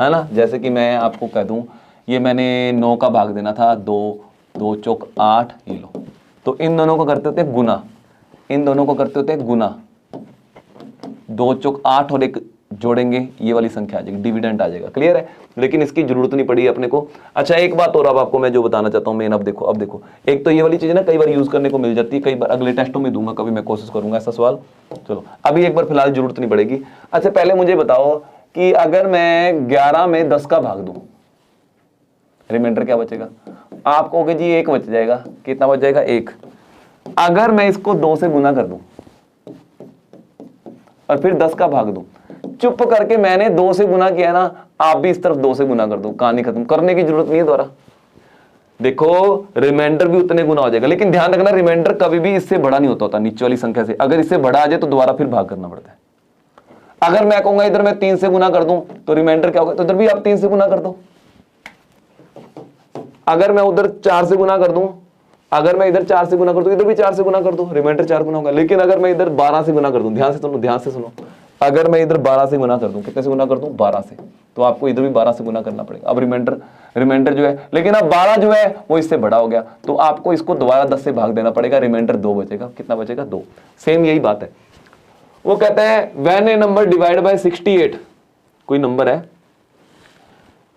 है ना। जैसे कि मैं आपको कह दूं, ये मैंने 9 का भाग देना था, 2 चौक 8, ये लो। तो इन दोनों को करते होते हैं गुना, 2 चौक 8 और 1 जोड़ेंगे, ये वाली संख्या आ जाएगी, डिविडेंड आ जाएगा। क्लियर है, लेकिन इसकी जरूरत नहीं पड़ी अपने को। अच्छा एक बात और अब आपको मैं जो बताना चाहता हूँ मेन, अब देखो एक तो ये वाली चीज ना कई बार यूज करने को मिल जाती है, कई बार अगले टेस्टों में दूंगा, कभी मैं कोशिश करूंगा ऐसा सवाल। चलो अभी एक बार फिलहाल जरूरत नहीं पड़ेगी। अच्छा पहले मुझे बताओ कि अगर मैं 11 में 10 का भाग दूं, रिमाइंडर क्या बचेगा, आप कहोगे जी 1 बच जाएगा। कितना बच जाएगा, 1। अगर मैं इसको 2 से गुना कर दूं और फिर 10 का भाग दूं, चुप करके मैंने 2 से गुना किया ना, आप भी इस तरफ 2 से गुना कर दो, कहानी खत्म, करने की जरूरत नहीं है दोबारा। देखो रिमाइंडर भी उतने गुना हो जाएगा, लेकिन ध्यान रखना रिमाइंडर कभी भी इससे बड़ा नहीं होता नीचे वाली संख्या से। अगर इससे बड़ा आ जाए तो दोबारा फिर भाग करना पड़ता है। अगर मैं कहूंगा इधर मैं 3 से गुना कर दूं तो रिमाइंडर क्या होगा, तो इधर भी आप 3 से गुना कर दो। अगर मैं उधर 4 से गुना कर दूं, अगर मैं इधर 4 से गुना कर दूं, इधर भी 4 से गुना कर दो, रिमाइंडर 4 गुना होगा। लेकिन अगर मैं इधर 12 से गुना कर दूं, ध्यान से सुनो, ध्यान से सुनो, अगर मैं इधर 12 से गुना कर दूं, कितने से गुना कर दूं, 12 से, तो आपको इधर भी 12 से गुना करना पड़ेगा। अब रिमाइंडर जो है, लेकिन अब 12 जो है वो इससे बड़ा हो गया, तो आपको इसको दोबारा 10 से भाग देना पड़ेगा, रिमाइंडर 2 बचेगा। कितना बचेगा, 2। सेम यही बात है। वो कहते हैं when A number divide by 68, कोई नंबर है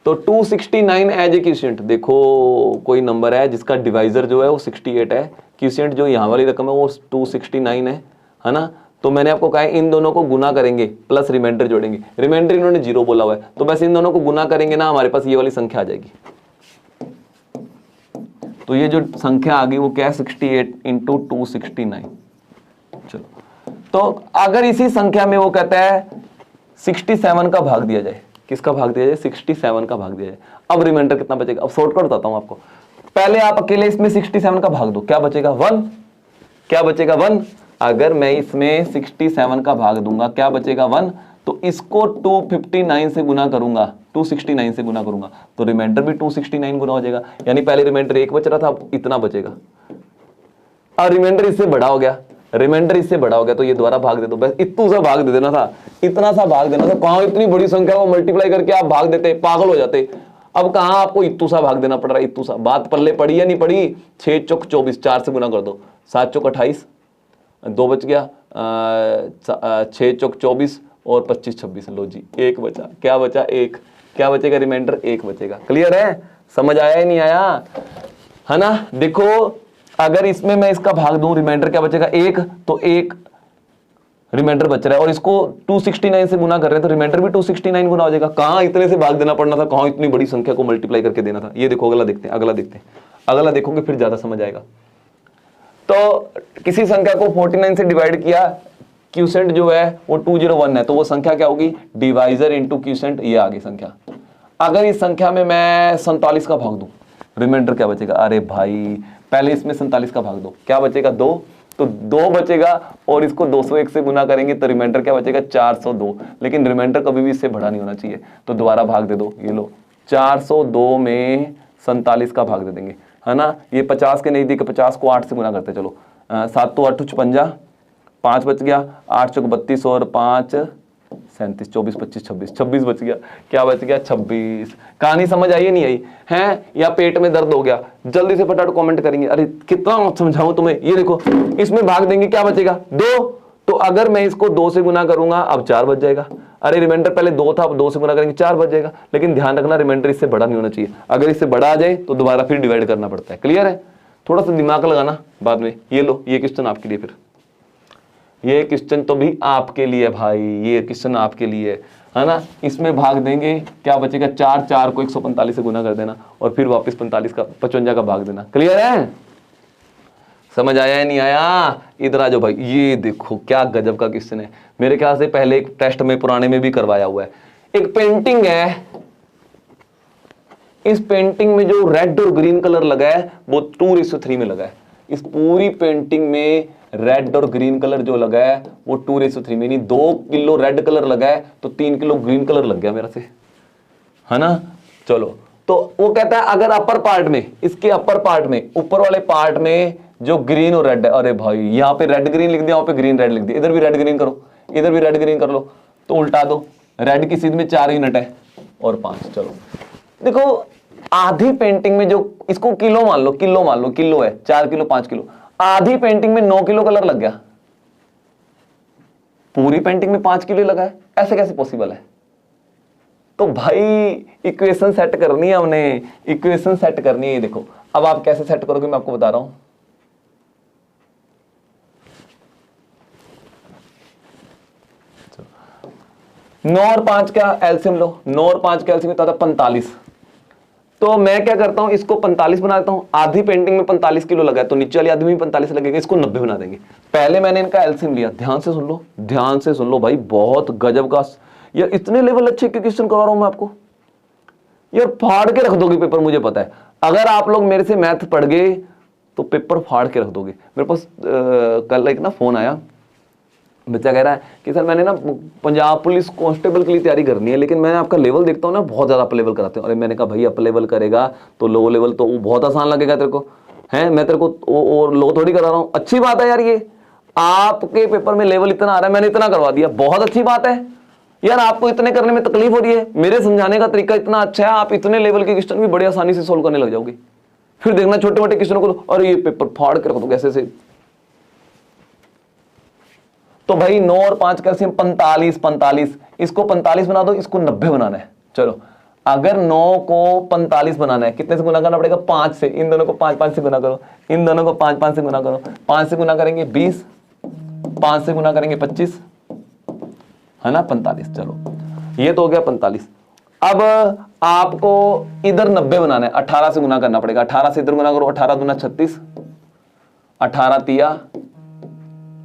तो 269 एज ए क्वोशिएंट। देखो कोई नंबर है जिसका डिवाइजर जो है वो 68 है, क्वोशिएंट जो यहां वाली रकम है वो 269 है ना। तो मैंने आपको कहा है इन दोनों को गुना करेंगे प्लस रिमाइंडर जोड़ेंगे। रिमाइंडर इन्होंने 0 बोला हुआ है, तो बस इन दोनों को गुना करेंगे ना, हमारे पास ये वाली संख्या आ जाएगी। तो ये जो संख्या आ गई वो क्या है, 68 इंटू 269। चलो, तो अगर इसी संख्या में वो कहता है 67 का भाग दिया जाए, किसका भाग दिया जाए, 67 का भाग दिया जाए, अब रिमाइंडर कितना बचेगा। अब शॉर्टकट बताता हूं आपको, पहले आप अकेले इसमें 67 का भाग दो, क्या बचेगा, 1। क्या बचेगा, 1। अगर मैं इसमें 67 का भाग दूंगा क्या बचेगा, 1। तो इसको 259 से गुना करूंगा, 269 से गुना करूंगा, तो रिमाइंडर भी 269 गुना हो जाएगा। यानी पहले रिमाइंडर 1 बच रहा था, अब इतना बचेगा। और रिमाइंडर इससे बड़ा हो गया, रिमाइंडर इससे बड़ा हो गया, तो ये दोबारा भाग दे दो, बस इतना सा भाग दे देना था, इतना सा भाग देना था। कहां इतनी बड़ी संख्या को मल्टीप्लाई करके आप भाग देते, पागल हो जाते। अब कहां आपको इतू सा भाग देना पड़ रहा है, इतू सा। बात पल्ले पड़ी या नहीं पड़ी। 6 चौक 24, 4 से गुना कर दो, 7 चौक 28, 2 बच गया, 6 चौक 24 और 25 26, लो जी 1 बचा। क्या बचा, 1। क्या बचेगा, रिमाइंडर 1 बचेगा। क्लियर है, समझ आया या नहीं आया, है ना। देखो अगर इसमें मैं इसका भाग दूं, रिमाइंडर क्या बचेगा, 1, तो 1 रिमाइंडर बच रहा है, और इसको 269 से गुना कर रहे हैं तो रिमाइंडर भी 269 गुना हो जाएगा। कहां इतने से भाग देना पड़ना था, कहां इतनी बड़ी संख्या को मल्टीप्लाई करके देना था। ये देखो अगला देखते हैं, अगला देखते हैं, अगला देखोगे फिर ज्यादा समझ आएगा। तो किसी संख्या को 49 से डिवाइड किया, क्वोशिएंट जो है वो 201 है, तो वो संख्या क्या होगी, डिवाइजर इंटू क्वोशिएंट, ये आ गई संख्या। अगर इस संख्या में मैं 47 का भाग दूं, रिमाइंडर क्या बचेगा, अरे भाई पहले इसमें 47 का भाग दो, क्या बचेगा, 2। तो 2 बचेगा, और इसको 201 से गुना करेंगे तो रिमाइंडर क्या बचेगा, 402। लेकिन रिमाइंडर कभी भी इससे बड़ा नहीं होना चाहिए, तो दोबारा भाग दे दो। ये लो 402 में 47 का भाग दे देंगे, है ना। ये 50 के नजदीक, 50 को 8 से गुना करते चलो, 7 तो 8 56, 5 बच गया, 8 चौक 32 और 5 37, 24 25 26, 26 बच गया। क्या बच गया, 26। कहानी समझ आई नहीं आई है, या पेट में दर्द हो गया, जल्दी से फटाफट कमेंट करेंगे, अरे कितना समझाऊं तुम्हें। ये देखो इसमें भाग देंगे, क्या बचेगा, 2। तो अगर मैं इसको 2 से गुना करूंगा, अब 4 बच जाएगा। अरे रिमाइंडर पहले 2 था, अब 2 से गुना करेंगे 4 बच जाएगा। लेकिन ध्यान रखना रिमाइंडर इससे बड़ा नहीं होना चाहिए, अगर इससे बड़ा आ जाए तो दोबारा फिर डिवाइड करना पड़ता है। क्लियर है, थोड़ा सा दिमाग लगाना बाद में। ये लो, ये क्वेश्चन आपके लिए, फिर ये क्वेश्चन तो भी आपके लिए भाई, ये क्वेश्चन आपके लिए है ना। इसमें भाग देंगे, क्या बचेगा, 4। 4 को 145 से गुना कर देना, और फिर वापस 55 का भाग देना। क्लियर है, समझ आया या नहीं आया। इधर आ जाओ भाई, ये देखो क्या गजब का क्वेश्चन है, मेरे ख्याल से पहले एक टेस्ट में पुराने में भी करवाया हुआ है। एक पेंटिंग है, इस पेंटिंग में जो रेड और ग्रीन कलर लगा है वो 2:3 में लगा है। इस पूरी पेंटिंग में रेड और ग्रीन कलर जो लगा है वो 2:3 में, नहीं 2 किलो रेड कलर लगा है तो 3 किलो ग्रीन कलर लग गया मेरा से, है ना। चलो, तो वो कहता है अगर अपर पार्ट में, इसके अपर पार्ट में, ऊपर वाले पार्ट में जो ग्रीन और रेड है, अरे भाई यहाँ पे रेड ग्रीन लिख दिया, वहां पे ग्रीन रेड लिख दिया, इधर भी रेड ग्रीन करो, इधर भी रेड ग्रीन कर लो, तो उल्टा दो। रेड की सीध में 4 यूनिट है और 5। चलो देखो, आधी पेंटिंग में जो, इसको किलो मान लो, किलो मान लो, किलो है, 4 किलो 5 किलो, आधी पेंटिंग में 9 किलो कलर लग गया, पूरी पेंटिंग में 5 किलो लगा है, ऐसे कैसे पॉसिबल है। तो भाई इक्वेशन सेट करनी है हमने, इक्वेशन सेट करनी है। देखो अब आप कैसे सेट करोगे मैं आपको बता रहा हूं। 9 और 5 का एलसीएम लो, 9 और 5 का एलसीएम होता था 45। तो मैं क्या करता हूं, इसको 45 बना देता हूं। आधी पेंटिंग में 45 किलो लगा है तो नीचे वाली आधी में 45 लगेगा, इसको 90 बना देंगे। पहले मैंने इनका एलसीएम लिया, ध्यान से सुन लो, ध्यान से सुन लो भाई, बहुत गजब का यार इतने लेवल अच्छे के क्वेश्चन करवा रहा हूं मैं आपको, यार फाड़ के रख दोगे पेपर, मुझे पता है। अगर आप लोग मेरे से मैथ पढ़ गए तो पेपर फाड़ के रख दोगे। मेरे पास कल एक ना फोन आया, बच्चा कह रहा है कि सर मैंने ना पंजाब पुलिस कांस्टेबल के लिए तैयारी करनी है, लेकिन मैं आपका लेवल देखता हूँ ना बहुत ज़्यादा अप लेवल कराते हो। अरे मैंने कहा भाई अप लेवल करेगा तो लो लेवल तो वो बहुत आसान लगेगा तेरे को, है मैं तेरे को और लो थोड़ी करा रहा हूँ। अच्छी बात है यार, ये आपके पेपर में लेवल इतना आ रहा है, मैंने इतना करवा दिया, बहुत अच्छी बात है यार। आपको इतने करने में तकलीफ हो रही है, मेरे समझाने का तरीका इतना अच्छा है, आप इतने लेवल के क्वेश्चन भी बड़ी आसानी से सोल्व करने लग जाओगे। फिर देखना छोटे मोटे क्वेश्चनों को तो अरे ये पेपर फाड़ के रख दो कैसे से। तो भाई 9 और 5 कैल्शियम 45, 45, इसको 45 बना दो, इसको 90 बनाना है। चलो अगर 9 को 45 बनाना है, कितने से गुना करना पड़ेगा? 5 से। इन दोनों को 5 5 से गुना करो, इन दोनों को 5 5 से गुना करो। 5 से गुना करेंगे 20, 5 से गुना करेंगे 25, है ना 45। चलो ये तो हो गया 45। अब आपको इधर 90 बनाना है, 18 से गुना करना पड़ेगा। 18 से इधर गुना करो, 18 दूना 36, 18 तिया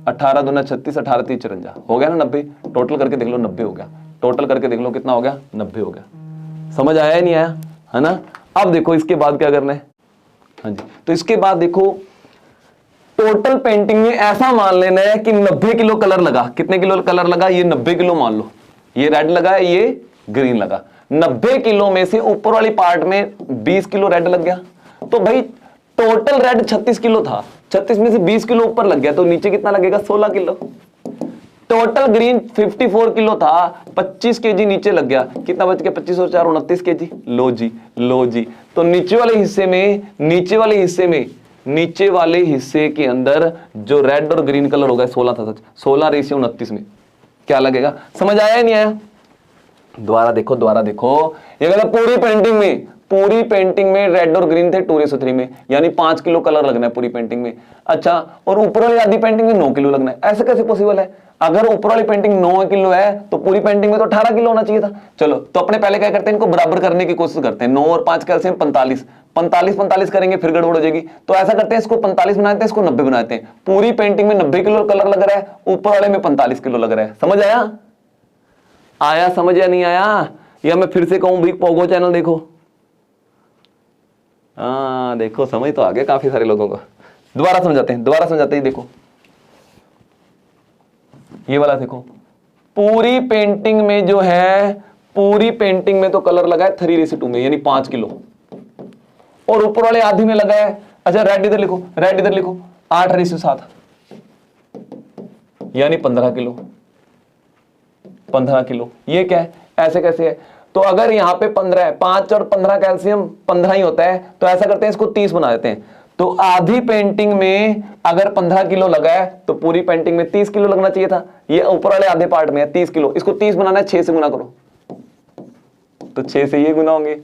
18 दूना 36, 18 तीस 54, हो गया ना 90। टोटल करके देख लो 90 हो गया, टोटल करके देख लो कितना हो गया, 90 हो गया। समझ आया नहीं आया, है ना? अब देखो इसके बाद क्या करना है। हाँ जी, तो इसके बाद देखो टोटल पेंटिंग में ऐसा मान लेना है कि 90 किलो कलर लगा। कितने किलो कलर लगा? ये 90 किलो मान लो, ये रेड लगा है, ये ग्रीन लगा। 90 किलो में से ऊपर वाली पार्ट में 20 किलो रेड लग गया, तो भाई टोटल रेड 36 किलो था, 36 में से 20 किलो ऊपर लग गया, तो नीचे कितना लगेगा? 16 किलो। टोटल ग्रीन 54 किलो था, 25 केजी नीचे लग गया, कितना बच गया? 25 और 4 29 केजी। लो जी, लो जी। तो नीचे वाले हिस्से में, नीचे वाले हिस्से के अंदर जो रेड और ग्रीन कलर होगा 16 था, सच 16 रेशियो 29 में क्या लगेगा? समझ आया नहीं आया? दोबारा देखो, दोबारा देखो। ये कहता पूरी पेंटिंग में रेड और ग्रीन थे 2:3 में, यानी 5 किलो कलर लगना है पूरी पेंटिंग में। अच्छा, और ऊपर वाली आधी पेंटिंग में 9 किलो लगना है। ऐसे कैसे पॉसिबल है? अगर ऊपर वाली पेंटिंग 9 किलो है तो पूरी पेंटिंग में तो 18 किलो होना चाहिए था। चलो तो अपने पहले क्या करते हैं, इनको बराबर करने की कोशिश करते हैं। 9 और 5 कैल्शियम 45, 45 करेंगे फिर गड़बड़ हो जाएगी। तो ऐसा करते हैं, इसको 45 बनाते हैं, इसको 90 बनाते हैं। पूरी पेंटिंग में 90 किलो कलर लग रहा है, ऊपर वाले में 45 किलो लग रहा है। समझ आया? आया समझ या नहीं आया? या मैं फिर से कहूं भाई पोगो चैनल देखो। हाँ देखो, समझ तो आ गया काफी सारे लोगों को। दोबारा समझाते हैं, देखो ये वाला देखो। पूरी पेंटिंग में जो है, पूरी पेंटिंग में तो कलर लगा है 3:2 में, यानी 5 किलो, और ऊपर वाले आधी में लगा है। अच्छा रेड इधर लिखो, 8:7, यानी 15 किलो। 15 किलो ये क्या है? ऐसे कैसे है? तो अगर यहां पे 15 है, 5 और 15 कैल्शियम 15 ही होता है, तो ऐसा करते हैं इसको 30 बना देते हैं। तो आधी पेंटिंग में अगर 15 किलो लगा है तो पूरी पेंटिंग में 30 किलो लगना चाहिए था। ये ऊपर वाले आधे पार्ट में है 30 किलो, इसको 30 बनाना है, 6 से गुना करो, तो 6 से ये गुना होंगे,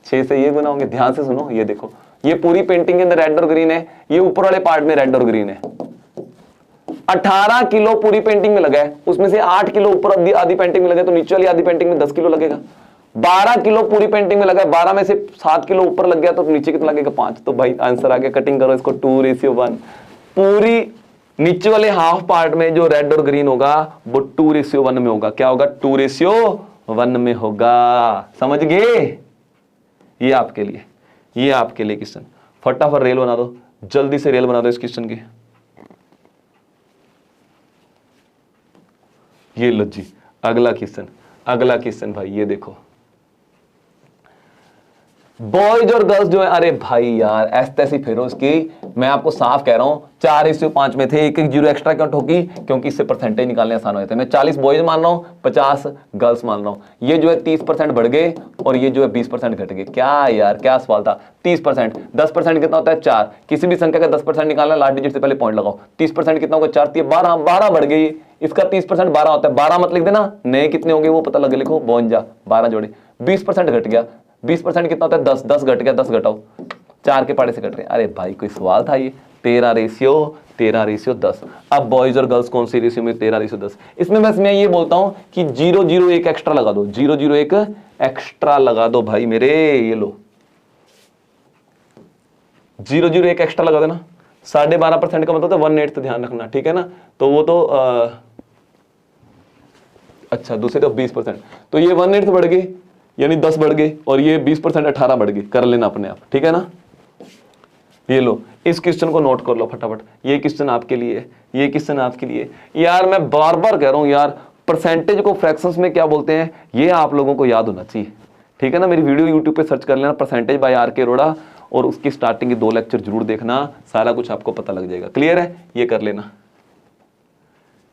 6 से ये गुना होंगे। ध्यान से सुनो, ये देखो, ये पूरी पेंटिंग के अंदर रेड और ग्रीन है, ये ऊपर वाले पार्ट में रेड और ग्रीन है। 18 किलो पूरी पेंटिंग में लगा है, उसमें से 8 किलो ऊपर आधी पेंटिंग में लगा है, तो नीचे वाली आधी पेंटिंग में 10 किलो लगेगा। 12 किलो पूरी पेंटिंग में लगा है, 12 में से 7 किलो ऊपर लग गया, तो नीचे कितना लगेगा? 5। तो भाई आंसर आ गया। कटिंग करो इसको, 2:1। पूरी नीचे वाले हाफ पार्ट में जो रेड और ग्रीन होगा वो 2:1 में होगा। क्या होगा? 2:1 में होगा। समझ गए? ये आपके लिए क्वेश्चन। फटाफट रेल बना दो, जल्दी से रेल बना दो इस क्वेश्चन की। ये लो जी, अगला क्वेश्चन भाई, ये देखो। बॉयज और गर्ल्स जो है, अरे भाई यार ऐसी फेरो इसकी, मैं आपको साफ कह रहा हूं 4:5 में थे, एक जीरो एक्स्ट्रा क्यों ठोकी? क्योंकि इससे परसेंटेज निकालने आसान होते हैं। मैं 40 बॉयज मान रहा हूं, 50 गर्ल्स मान रहा हूं। ये जो है 30% बढ़ गए और ये जो है 20% घट गए। क्या यार, क्या सवाल था? 30%, 10% कितना होता है? 4। किसी भी संख्या का 10% निकालना, लास्ट डिजिट से पहले पॉइंट लगाओ। 30% कितना होगा? 4, 12 बढ़ गई। इसका 30% 12 होता है, 12 मत लिख देना, नए कितने होंगे वो पता लगे, लिखो 52, 12 जोड़े। 20% घट गया, 20% कितना होता है? 10, 10 घट गया, 10 घटाओ, 4 के पाड़े से घट रहे। अरे भाई कोई सवाल था ये? 13:10। अब बॉयज और गर्ल्स कौन सी रेशियो में? 13:10। इसमें बस मैं ये बोलता हूं कि 0:01 एक्स्ट्रा लगा दो, 0:01 एक्स्ट्रा लगा दो भाई मेरे। ये लो 0:01 एक्स्ट्रा लगा देना। 12.5% का मतलब 1/8, ध्यान रखना, ठीक है ना? तो वो तो अच्छा दूसरी तरफ 20%, तो ये 1/8 बढ़ गए, यानी 10 बढ़ गए, और ये 20% 18 बढ़ गए, कर लेना अपने आप, ठीक है ना। ये लो, इस क्वेश्चन को नोट कर लो फटाफट, ये क्वेश्चन आपके लिए है, ये क्वेश्चन आपके लिए। यार मैं बार बार कह रहा हूं यार, परसेंटेज को फ्रैक्शंस में क्या बोलते हैं, ये आप लोगों को याद होना चाहिए, ठीक है ना। मेरी वीडियो यूट्यूब पे सर्च कर लेना, परसेंटेज बाय आर के अरोड़ा, और उसकी स्टार्टिंग के 2 लेक्चर जरूर देखना, सारा कुछ आपको पता लग जाएगा। क्लियर है, ये कर लेना।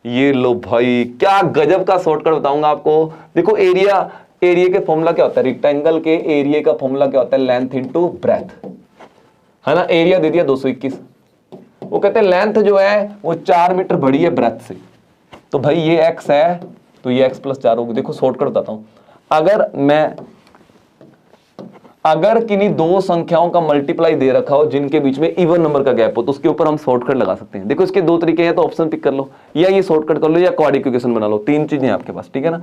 ये लो भाई, क्या गजब का शॉर्टकट बताऊंगा आपको। देखो एरिया के फॉर्मूला क्या होता है, रेक्टेंगल के एरिया का फॉर्मूला क्या होता है, लेंथ इनटू ब्रेथ, है ना। एरिया दे दिया 221, वो कहते हैं लेंथ जो है वो 4 मीटर बड़ी है ब्रेथ से, तो भाई ये x है, तो ये x + 4 होगी। देखो शॉर्टकट बताता हूं, अगर किन्हीं 2 संख्याओं का मल्टीप्लाई दे रखा हो जिनके बीच में इवन नंबर का गैप हो, तो उसके ऊपर हम शॉर्टकट लगा सकते हैं। देखो इसके 2 तरीके हैं, तो ऑप्शन पिक कर लो, या ये शॉर्टकट कर लो, या क्वाड्रेटिक इक्वेशन बना लो, 3 चीजें आपके पास, ठीक है ना।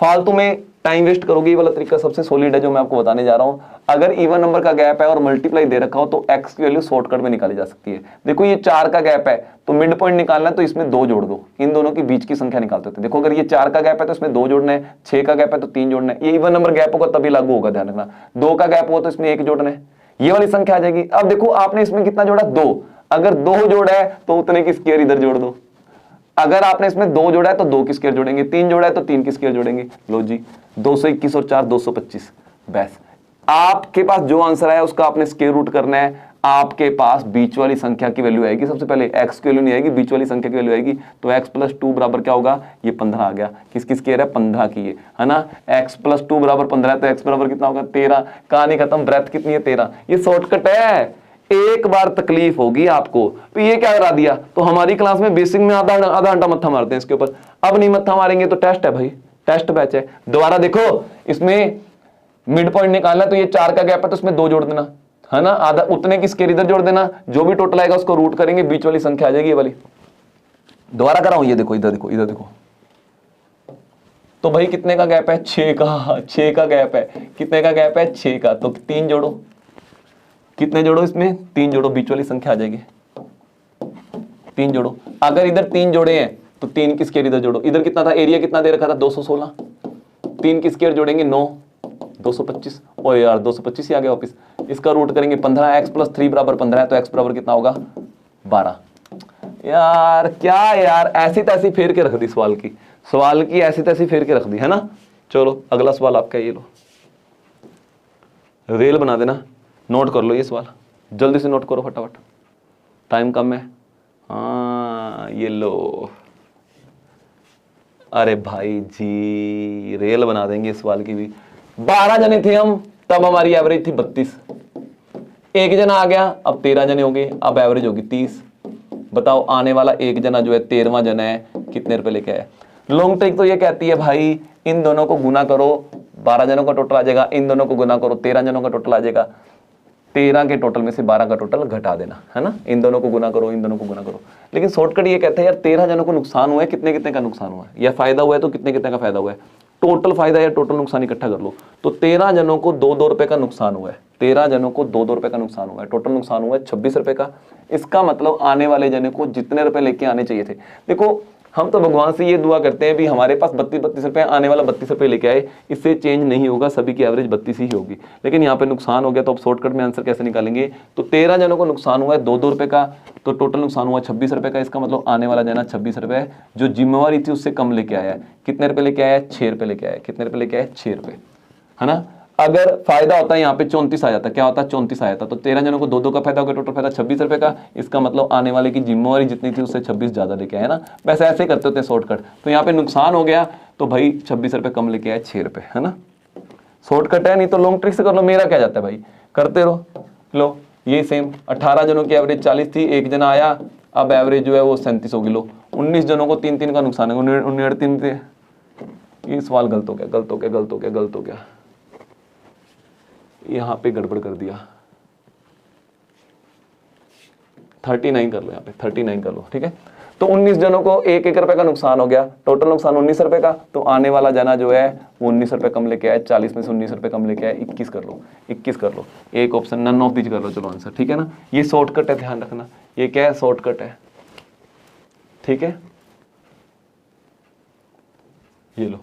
फालतू में टाइम वेस्ट करोगे, ये वाला तरीका सबसे सॉलिड है जो मैं आपको बताने जा रहा हूं। अगर इवन नंबर का गैप है और मल्टीप्लाई दे रखा हो, तो x की वैल्यू शॉर्टकट में निकाली जा सकती है। देखो ये 4 का गैप है, तो मिड पॉइंट निकालना है, तो इसमें 2 जोड़ दो, इन दोनों के बीच की संख्या निकालते थे। देखो अगर ये 4 का गैप है तो इसमें 2 जोड़ना है, 6 का गैप है तो 3 जोड़ना है। ये इवन नंबर गैप होगा तभी लागू होगा, ध्यान रखना। 2 का गैप होगा तो इसमें 1 जोड़ना है, ये वाली संख्या आ जाएगी। अब देखो आपने इसमें कितना जोड़ा, 2, अगर 2 जोड़ा है तो उतने की स्क्वायर इधर जोड़ दो। अगर आपने इसमें 2 जोड़ा है तो 2 की स्क्वायर जोड़ेंगे, 3 जोड़ा है तो 3 की स्क्वायर जोड़ेंगे। लो जी, 221 और 4 225, बस आपके पास जो आंसर आया उसका आपने स्क्वायर रूट करना है। आपके पास बीच वाली संख्या की वैल्यू आएगी, सबसे पहले x की वैल्यू नहीं आएगी, बीच वाली संख्या की वैल्यू आएगी। तो x + 2 बराबर क्या होगा, ये 15 आ गया। किसकी स्क्वायर है, 15 की है ना। x + 2 बराबर 15 है, तो x बराबर कितना होगा, 13। कहानी खत्म, ब्रेथ कितनी है, 13। ये शॉर्टकट है। एक बार तकलीफ होगी आपको, तो ये क्या करा दिया, तो हमारी क्लास में बेसिक में आधा घंटा मत्था मारते हैं इसके ऊपर। अब नहीं मत्था मारेंगे तो टेस्ट है भाई, टेस्ट बैच है। दोबारा देखो, इसमें मिड पॉइंट निकालना, तो ये 4 का गैप है तो इसमें 2 जोड़ देना, है ना। आधा उतने की स्क्वायर इधर जोड़ देना, जो भी टोटल आएगा उसको रूट करेंगे, बीच वाली संख्या आ जाएगी ये वाली। दोबारा कराऊं, ये देखो, इधर देखो, इधर देखो, तो भाई कितने का गैप है, 6 का गैप है। कितने का गैप है, 6 का, तो 3 जोड़ो। कितने जोड़ो, इसमें 3 जोड़ो, बीच वाली संख्या आ जाएगी, 3 जोड़ो। अगर इधर 3 जोड़े हैं तो 3 की स्क्वायर इधर जोड़ो। इधर कितना था, एरिया कितना दे रखा था, 216, 3 की स्क्वायर जोड़ेंगे 9, 225, और यार 225 ही आ गया वापिस। इसका रूट करेंगे 15, x + 3 बराबर 15 है, तो x बराबर कितना होगा, 12। यार क्या यार, ऐसी तैसी फेर के रख दी सवाल की ऐसी तैसी फेर के रख दी, है ना। चलो अगला सवाल आपका, ये लो, रेल बना देना, नोट कर लो ये सवाल, जल्दी से नोट करो फटाफट, टाइम कम है। हाँ ये लो, अरे भाई जी रेल बना देंगे इस सवाल की भी। 12 जने थे हम, तब हमारी एवरेज थी 32। एक जना आ गया, अब 13 जने हो गए, अब एवरेज होगी 30। बताओ आने वाला एक जना जो है 13वां जना है, कितने रुपए लेके आया। लॉन्ग ट्रिक तो ये कहती है भाई, इन दोनों को गुना करो, 12 जनों का टोटल आ जाएगा, इन दोनों को गुना करो, 13 जनों का टोटल आ जाएगा। 13 के टोटल में से 12 का टोटल घटा देना, है ना। इन दोनों को गुना करो, इन दोनों को गुना करो। लेकिन शॉर्टकट ये कहता है यार 13 जनों को नुकसान हुआ है, कितने कितने का नुकसान हुआ है, या फायदा हुआ है तो कितने कितने का फायदा हुआ है। टोटल फायदा या टोटल नुकसान इकट्ठा कर लो। तो 13 जनों को 2-2 रुपए का नुकसान हुआ है, 13 जनों को 2-2 रुपए का नुकसान हुआ है, टोटल नुकसान हुआ है 26 रुपए का। इसका मतलब आने वाले जने को जितने रुपए लेके आने चाहिए थे, देखो हम तो भगवान से ये दुआ करते हैं भी हमारे पास 32 रुपए, आने वाला 32 रुपए लेके आए, इससे चेंज नहीं होगा, सभी की एवरेज 32 ही होगी। लेकिन यहाँ पे नुकसान हो गया, तो अब शॉर्टकट में आंसर कैसे निकालेंगे। तो 13 जनों को नुकसान हुआ है 2-2 रुपए का, तो टोटल नुकसान हुआ 26 रुपए का। इसका मतलब आने वाला जना 26 रुपए, जो जिम्मेवारी थी उससे कम लेके आया है। कितने रुपए लेके आया है, 6 रुपए लेके आया है। कितने रुपए लेके आया है, 6 रुपए, है ना। अगर फायदा होता है यहाँ पे 34 आ जाता, क्या होता, 34 आ जाता। तो 13 जनों को 2-2 का फायदा हो गया, टोटल फायदा 26 रुपए का। इसका मतलब आने वाले की जिम्मेवारी जितनी थी उससे 26 ज्यादा लेके आया ना। वैसे ऐसे करते होते हैं शॉर्टकट। तो यहाँ पे नुकसान हो गया, तो भाई 26 रुपए कम लेके आए, 6 रुपए, है ना। शॉर्टकट है, नहीं तो लॉन्ग ट्रिक से कर लो। मेरा क्या जाता है भाई, करते रहो। लो ये सेम, 18 जनों की एवरेज 40 थी, एक जना आया, अब एवरेज जो है वो 37 होगी। लो 19 जनों को 3-3 का नुकसान है, 19 थे। ये सवाल गलत हो गया, गलत हो गया, गलत हो गया, गलत हो गया, यहां पे गड़बड़ कर दिया। 39 कर लो, यहाँ पे 39 कर लो, ठीक है। तो 19 जनों को 1-1 रुपए का नुकसान हो गया, टोटल नुकसान 19 रुपए का। तो आने वाला जना जो है वो 19 रुपए कम लेके आया, 40 में से 19 रुपए कम लेके आया, 21 कर लो, 21 कर लो। एक ऑप्शन नन ऑफ दीज कर लो, चलो आंसर, ठीक है ना। ये शॉर्टकट है, ध्यान रखना, ये क्या है, शॉर्टकट है, ठीक है। ये लो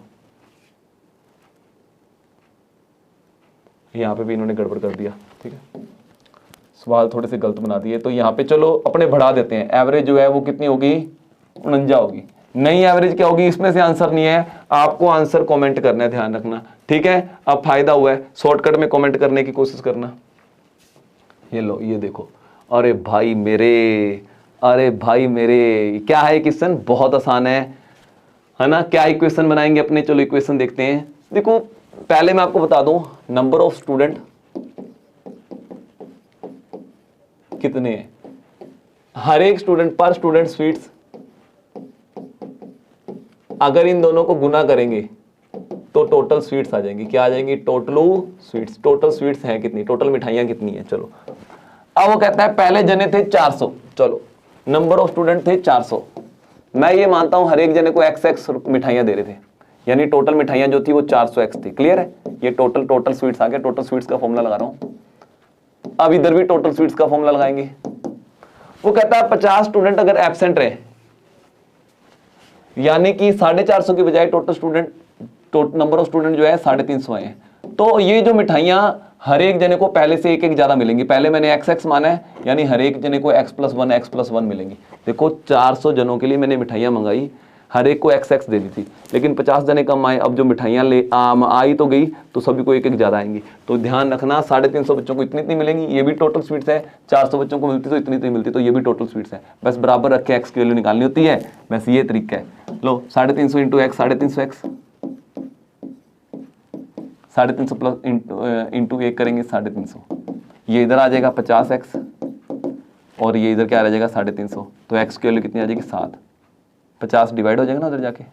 यहाँ पे भी इन्होंने गड़बड़ कर दिया, ठीक है, सवाल थोड़े से गलत बना दिए। तो यहाँ पे चलो अपने बढ़ा देते हैं, एवरेज जो है वो कितनी होगी, 49 होगी। नई एवरेज क्या होगी, इसमें से आंसर नहीं है, आपको आंसर कमेंट करना है, ध्यान रखना, ठीक है। अब फायदा हुआ है, शॉर्टकट में कमेंट करने की कोशिश करना। ये लो, ये देखो, अरे भाई मेरे, अरे भाई मेरे, क्या है क्वेश्चन, बहुत आसान है ना। क्या इक्वेशन बनाएंगे अपने, चलो इक्वेशन देखते हैं। देखो पहले मैं आपको बता दूं, नंबर ऑफ स्टूडेंट कितने हैं, हर एक स्टूडेंट पर स्टूडेंट स्वीट्स, अगर इन दोनों को गुना करेंगे तो टोटल स्वीट्स आ जाएंगी। क्या आ जाएंगी, टोटल स्वीट्स। टोटल स्वीट्स हैं कितनी, टोटल मिठाइयां कितनी है। चलो अब वो कहता है पहले जने थे 400, चलो नंबर ऑफ स्टूडेंट थे 400, मैं ये मानता हूं हर एक जने को x मिठाइयां दे रहे थे, यानी टोटल मिठाइयां जो थी वो 400x थी। क्लियर है, ये टोटल स्वीट्स आ गया। टोटल स्वीट्स का फॉर्मूला लगा रहा हूं। अब इधर भी टोटल स्वीट्स का फॉर्मूला लगाएंगे। वो कहता है 50 स्टूडेंट अगर एब्सेंट रहे, यानी कि 450 की बजाय total student, number of student जो है 350 आए हैं, तो ये जो मिठाइयां हर एक जने को पहले से एक एक ज्यादा मिलेंगी। पहले मैंने x माना है, यानी हर एक जने को x+1 मिलेंगी। देखो 400 जनों के लिए मैंने मिठाइयां मंगाई, हर एक को x दे दी थी, लेकिन 50 जने कम आए। अब जो मिठाइयां ले आई तो गई, तो सभी को एक एक ज्यादा आएंगी। तो ध्यान रखना 350 बच्चों को इतनी मिलेंगी, ये भी टोटल स्वीट्स है। 400 बच्चों को मिलती तो इतनी मिलती, तो ये भी टोटल स्वीट्स है। बस बराबर रख के x की वैल्यू निकालनी होती है, बस ये तरीका है। लो 350 into x, 350x, 350 plus into 1 करेंगे 350, ये इधर आ जाएगा 50x, और ये इधर क्या आ जाएगा 350। तो x की वैल्यू कितनी आ जाएगी 7। 50 डिवाइड हो जाएगा ना उधर जाके,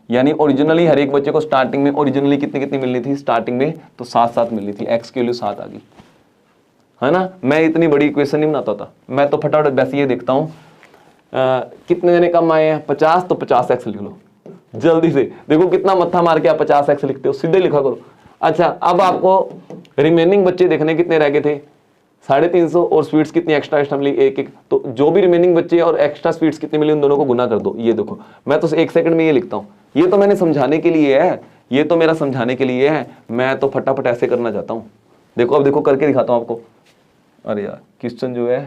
यानी ओरिजिनली हर एक बच्चे को स्टार्टिंग में ओरिजिनली कितनी कितनी मिलनी थी, स्टार्टिंग में तो 7 मिलनी थी। x की वैल्यू 7 आ गई, है ना। मैं इतनी बड़ी इक्वेशन नहीं बनाता था, मैं तो फटाफट वैसे ये देखता हूँ कितने जने कम आए हैं, 50, तो 50x लिख लो जल्दी से। देखो कितना मत्था मार के आप 50x लिखते हो, सीधे लिखा करो। अच्छा अब आपको रिमेनिंग बच्चे देखने कितने रह गए थे, 350, और स्वीट्स कितनी एक्स्ट्रा मिली, एक। तो जो भी रिमेनिंग बच्चे और एक्स्ट्रा स्वीट्स कितनी मिली, उन दोनों को गुना कर दो। ये देखो मैं तो 1 सेकंड में ये लिखता हूँ, ये तो मैंने समझाने के लिए है, ये तो मेरा समझाने के लिए है, मैं तो फटाफट ऐसे करना चाहता हूँ। देखो अब देखो करके दिखाता हूँ आपको। अरे यार क्वेश्चन जो है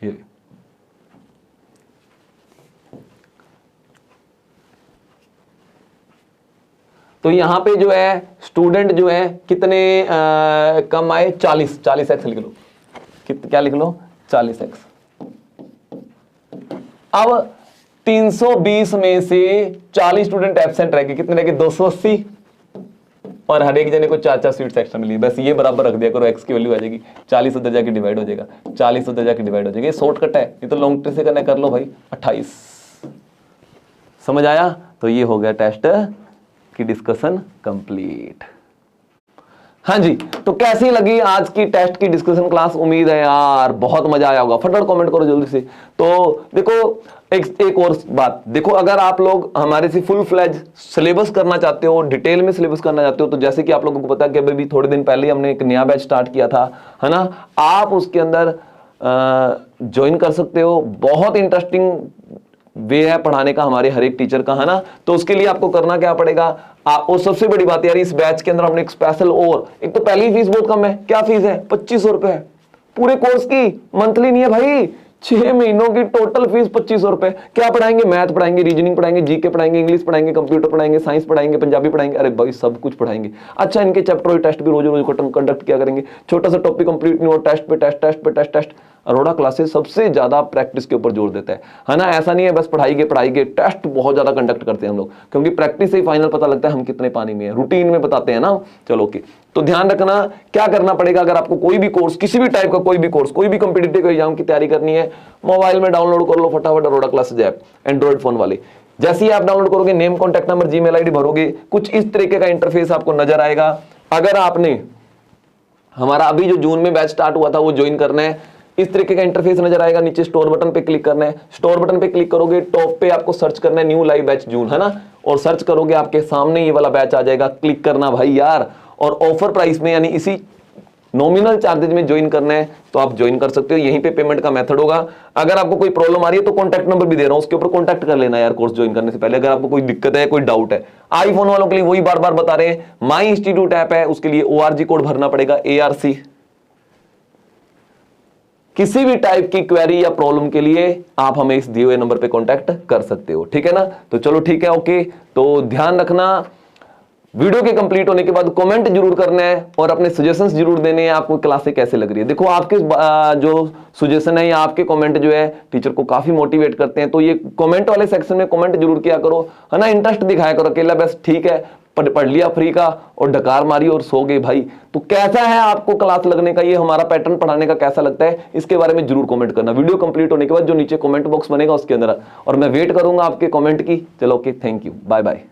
ये, तो यहां पे जो है स्टूडेंट जो है कितने कम आए, 40x लिख लो। क्या लिख लो, 40x। अब 320 में से 40 स्टूडेंट एब्सेंट रह गए, कितने रह गए, 280, और हर एक जने को 4 सीट्स एक्स्ट्रा मिली। बस ये बराबर रख दिया करो, x की वैल्यू आ जाएगी 40 उधर जाके डिवाइड हो जाएगा, 40 उधर जाके डिवाइड हो जाएगा। ये शॉर्टकट है, ये तो लॉन्ग ट्री से करना, कर लो भाई। 28 समझ आया। तो ये हो गया टेस्ट की डिस्कशन कंप्लीट। हाँ जी, तो कैसी लगी आज की टेस्ट की डिस्कशन क्लास। उम्मीद है यार बहुत मजा आया होगा। फटाफट कमेंट करो जल्दी से। तो देखो एक और बात देखो, अगर आप लोग हमारे से फुल फ्लेज सिलेबस करना चाहते हो, डिटेल में सिलेबस करना चाहते हो, तो जैसे कि आप लोगों को पता है कि अभी थोड़े दिन पहले हमने एक नया बैच स्टार्ट किया था, है ना। आप उसके अंदर ज्वाइन कर सकते हो। बहुत इंटरेस्टिंग वे है पढ़ाने का हमारे हर एक टीचर का, है ना। तो उसके लिए आपको करना क्या पड़ेगा, और सबसे बड़ी बात यार, इस बैच के अंदर हमने एक स्पेशल, और एक तो पहली फीस बहुत कम है। क्या फीस है, 2500 रुपए पूरे कोर्स की, मंथली नहीं है भाई, 6 महीनों की टोटल फीस 2500 रुपए। क्या पढ़ाएंगे, मैथ पढ़ाएंगे, रीजनिंग पढ़ाएंगे, जीके पढ़ाएंगे, इंग्लिश पढ़ाएंगे, कंप्यूटर पढ़ाएंगे, साइंस पढ़ाएंगे, पंजाबी पढ़ाएंगे, अरे भाई सब कुछ पढ़ाएंगे। अच्छा इनके चैप्टर टेस्ट भी रोज रोज कंडक्ट किया करेंगे। छोटा सा टॉपिक कंप्लीट नहीं हो, टेस्ट पे टेस्ट, टेस्ट पे टेस्ट, टेस्ट। अरोड़ा क्लासेस सबसे ज्यादा प्रैक्टिस के ऊपर जोर देता है ना। ऐसा नहीं है बस पढ़ाई के टेस्ट बहुत ज्यादा कंडक्ट करते हैं हम लोग, क्योंकि प्रैक्टिस से ही फाइनल पता लगता है हम कितने पानी में है। रूटीन में बताते हैं ना। चलो ओके, तो ध्यान रखना क्या करना पड़ेगा। अगर आपको कोई भी कोर्स, किसी भी टाइप का कोई भी कोर्स, कोई भी कॉम्पिटिटिव एग्जाम की तैयारी करनी है, मोबाइल में डाउनलोड कर लो फटाफट Arora classes app, android phone वाले। जैसे ही आप डाउनलोड करोगे, name, contact number, Gmail ID भरोगे, कुछ इस तरीके का इंटरफेस आपको नजर आएगा। अगर आपने हमारा अभी जो जून में बैच स्टार्ट हुआ था वो ज्वाइन करना है, इस तरीके का इंटरफेस नजर आएगा। नीचे स्टोर बटन पे क्लिक करना है। स्टोर बटन पे क्लिक करोगे, टॉप पे आपको सर्च करना है न्यू लाइव बैच जून, है ना। और सर्च करोगे आपके सामने ये वाला बैच आ जाएगा। क्लिक करना भाई यार, और ऑफर प्राइस में, यानी इसी नॉमिनल चार्जेज में ज्वाइन करना है तो आप ज्वाइन कर सकते हो, यहीं पे पेमेंट का मेथड होगा। अगर आपको कोई प्रॉब्लम आ रही है तो कॉन्टैक्ट नंबर भी दे रहा हूं, उसके ऊपर कॉन्टैक्ट कर लेना यार कोर्स ज्वाइन करने से पहले, अगर आपको कोई दिक्कत है, कोई डाउट है। आईफोन वालों के लिए वही बार बार बता रहे हैं, माई इंस्टीट्यूट ऐप है, उसके लिए ORG कोड भरना पड़ेगा, ARC। किसी भी टाइप की क्वेरी या प्रॉब्लम के लिए आप हमें इस दिए हुए नंबर पे कांटेक्ट कर सकते हो, ठीक है ना। तो चलो ठीक है, ओके। तो ध्यान रखना, वीडियो के कंप्लीट होने के बाद कमेंट जरूर करना है और अपने सजेशंस जरूर देने हैं, आपको क्लासें कैसे लग रही है। देखो आपके जो सजेशन है या आपके कमेंट जो है टीचर को काफी मोटिवेट करते हैं, तो ये कमेंट वाले सेक्शन में कमेंट जरूर किया करो, है ना। इंटरेस्ट दिखाया करो, अकेला बस ठीक है पढ़ लिया फ्री का और डकार मारी और सो गए भाई। तो कैसा है आपको क्लास लगने का, ये हमारा पैटर्न पढ़ाने का कैसा लगता है, इसके बारे में जरूर कमेंट करना। वीडियो कंप्लीट होने के बाद जो नीचे कमेंट बॉक्स बनेगा उसके अंदर, और मैं वेट करूंगा आपके कमेंट की। चलो okay, thank you, bye bye.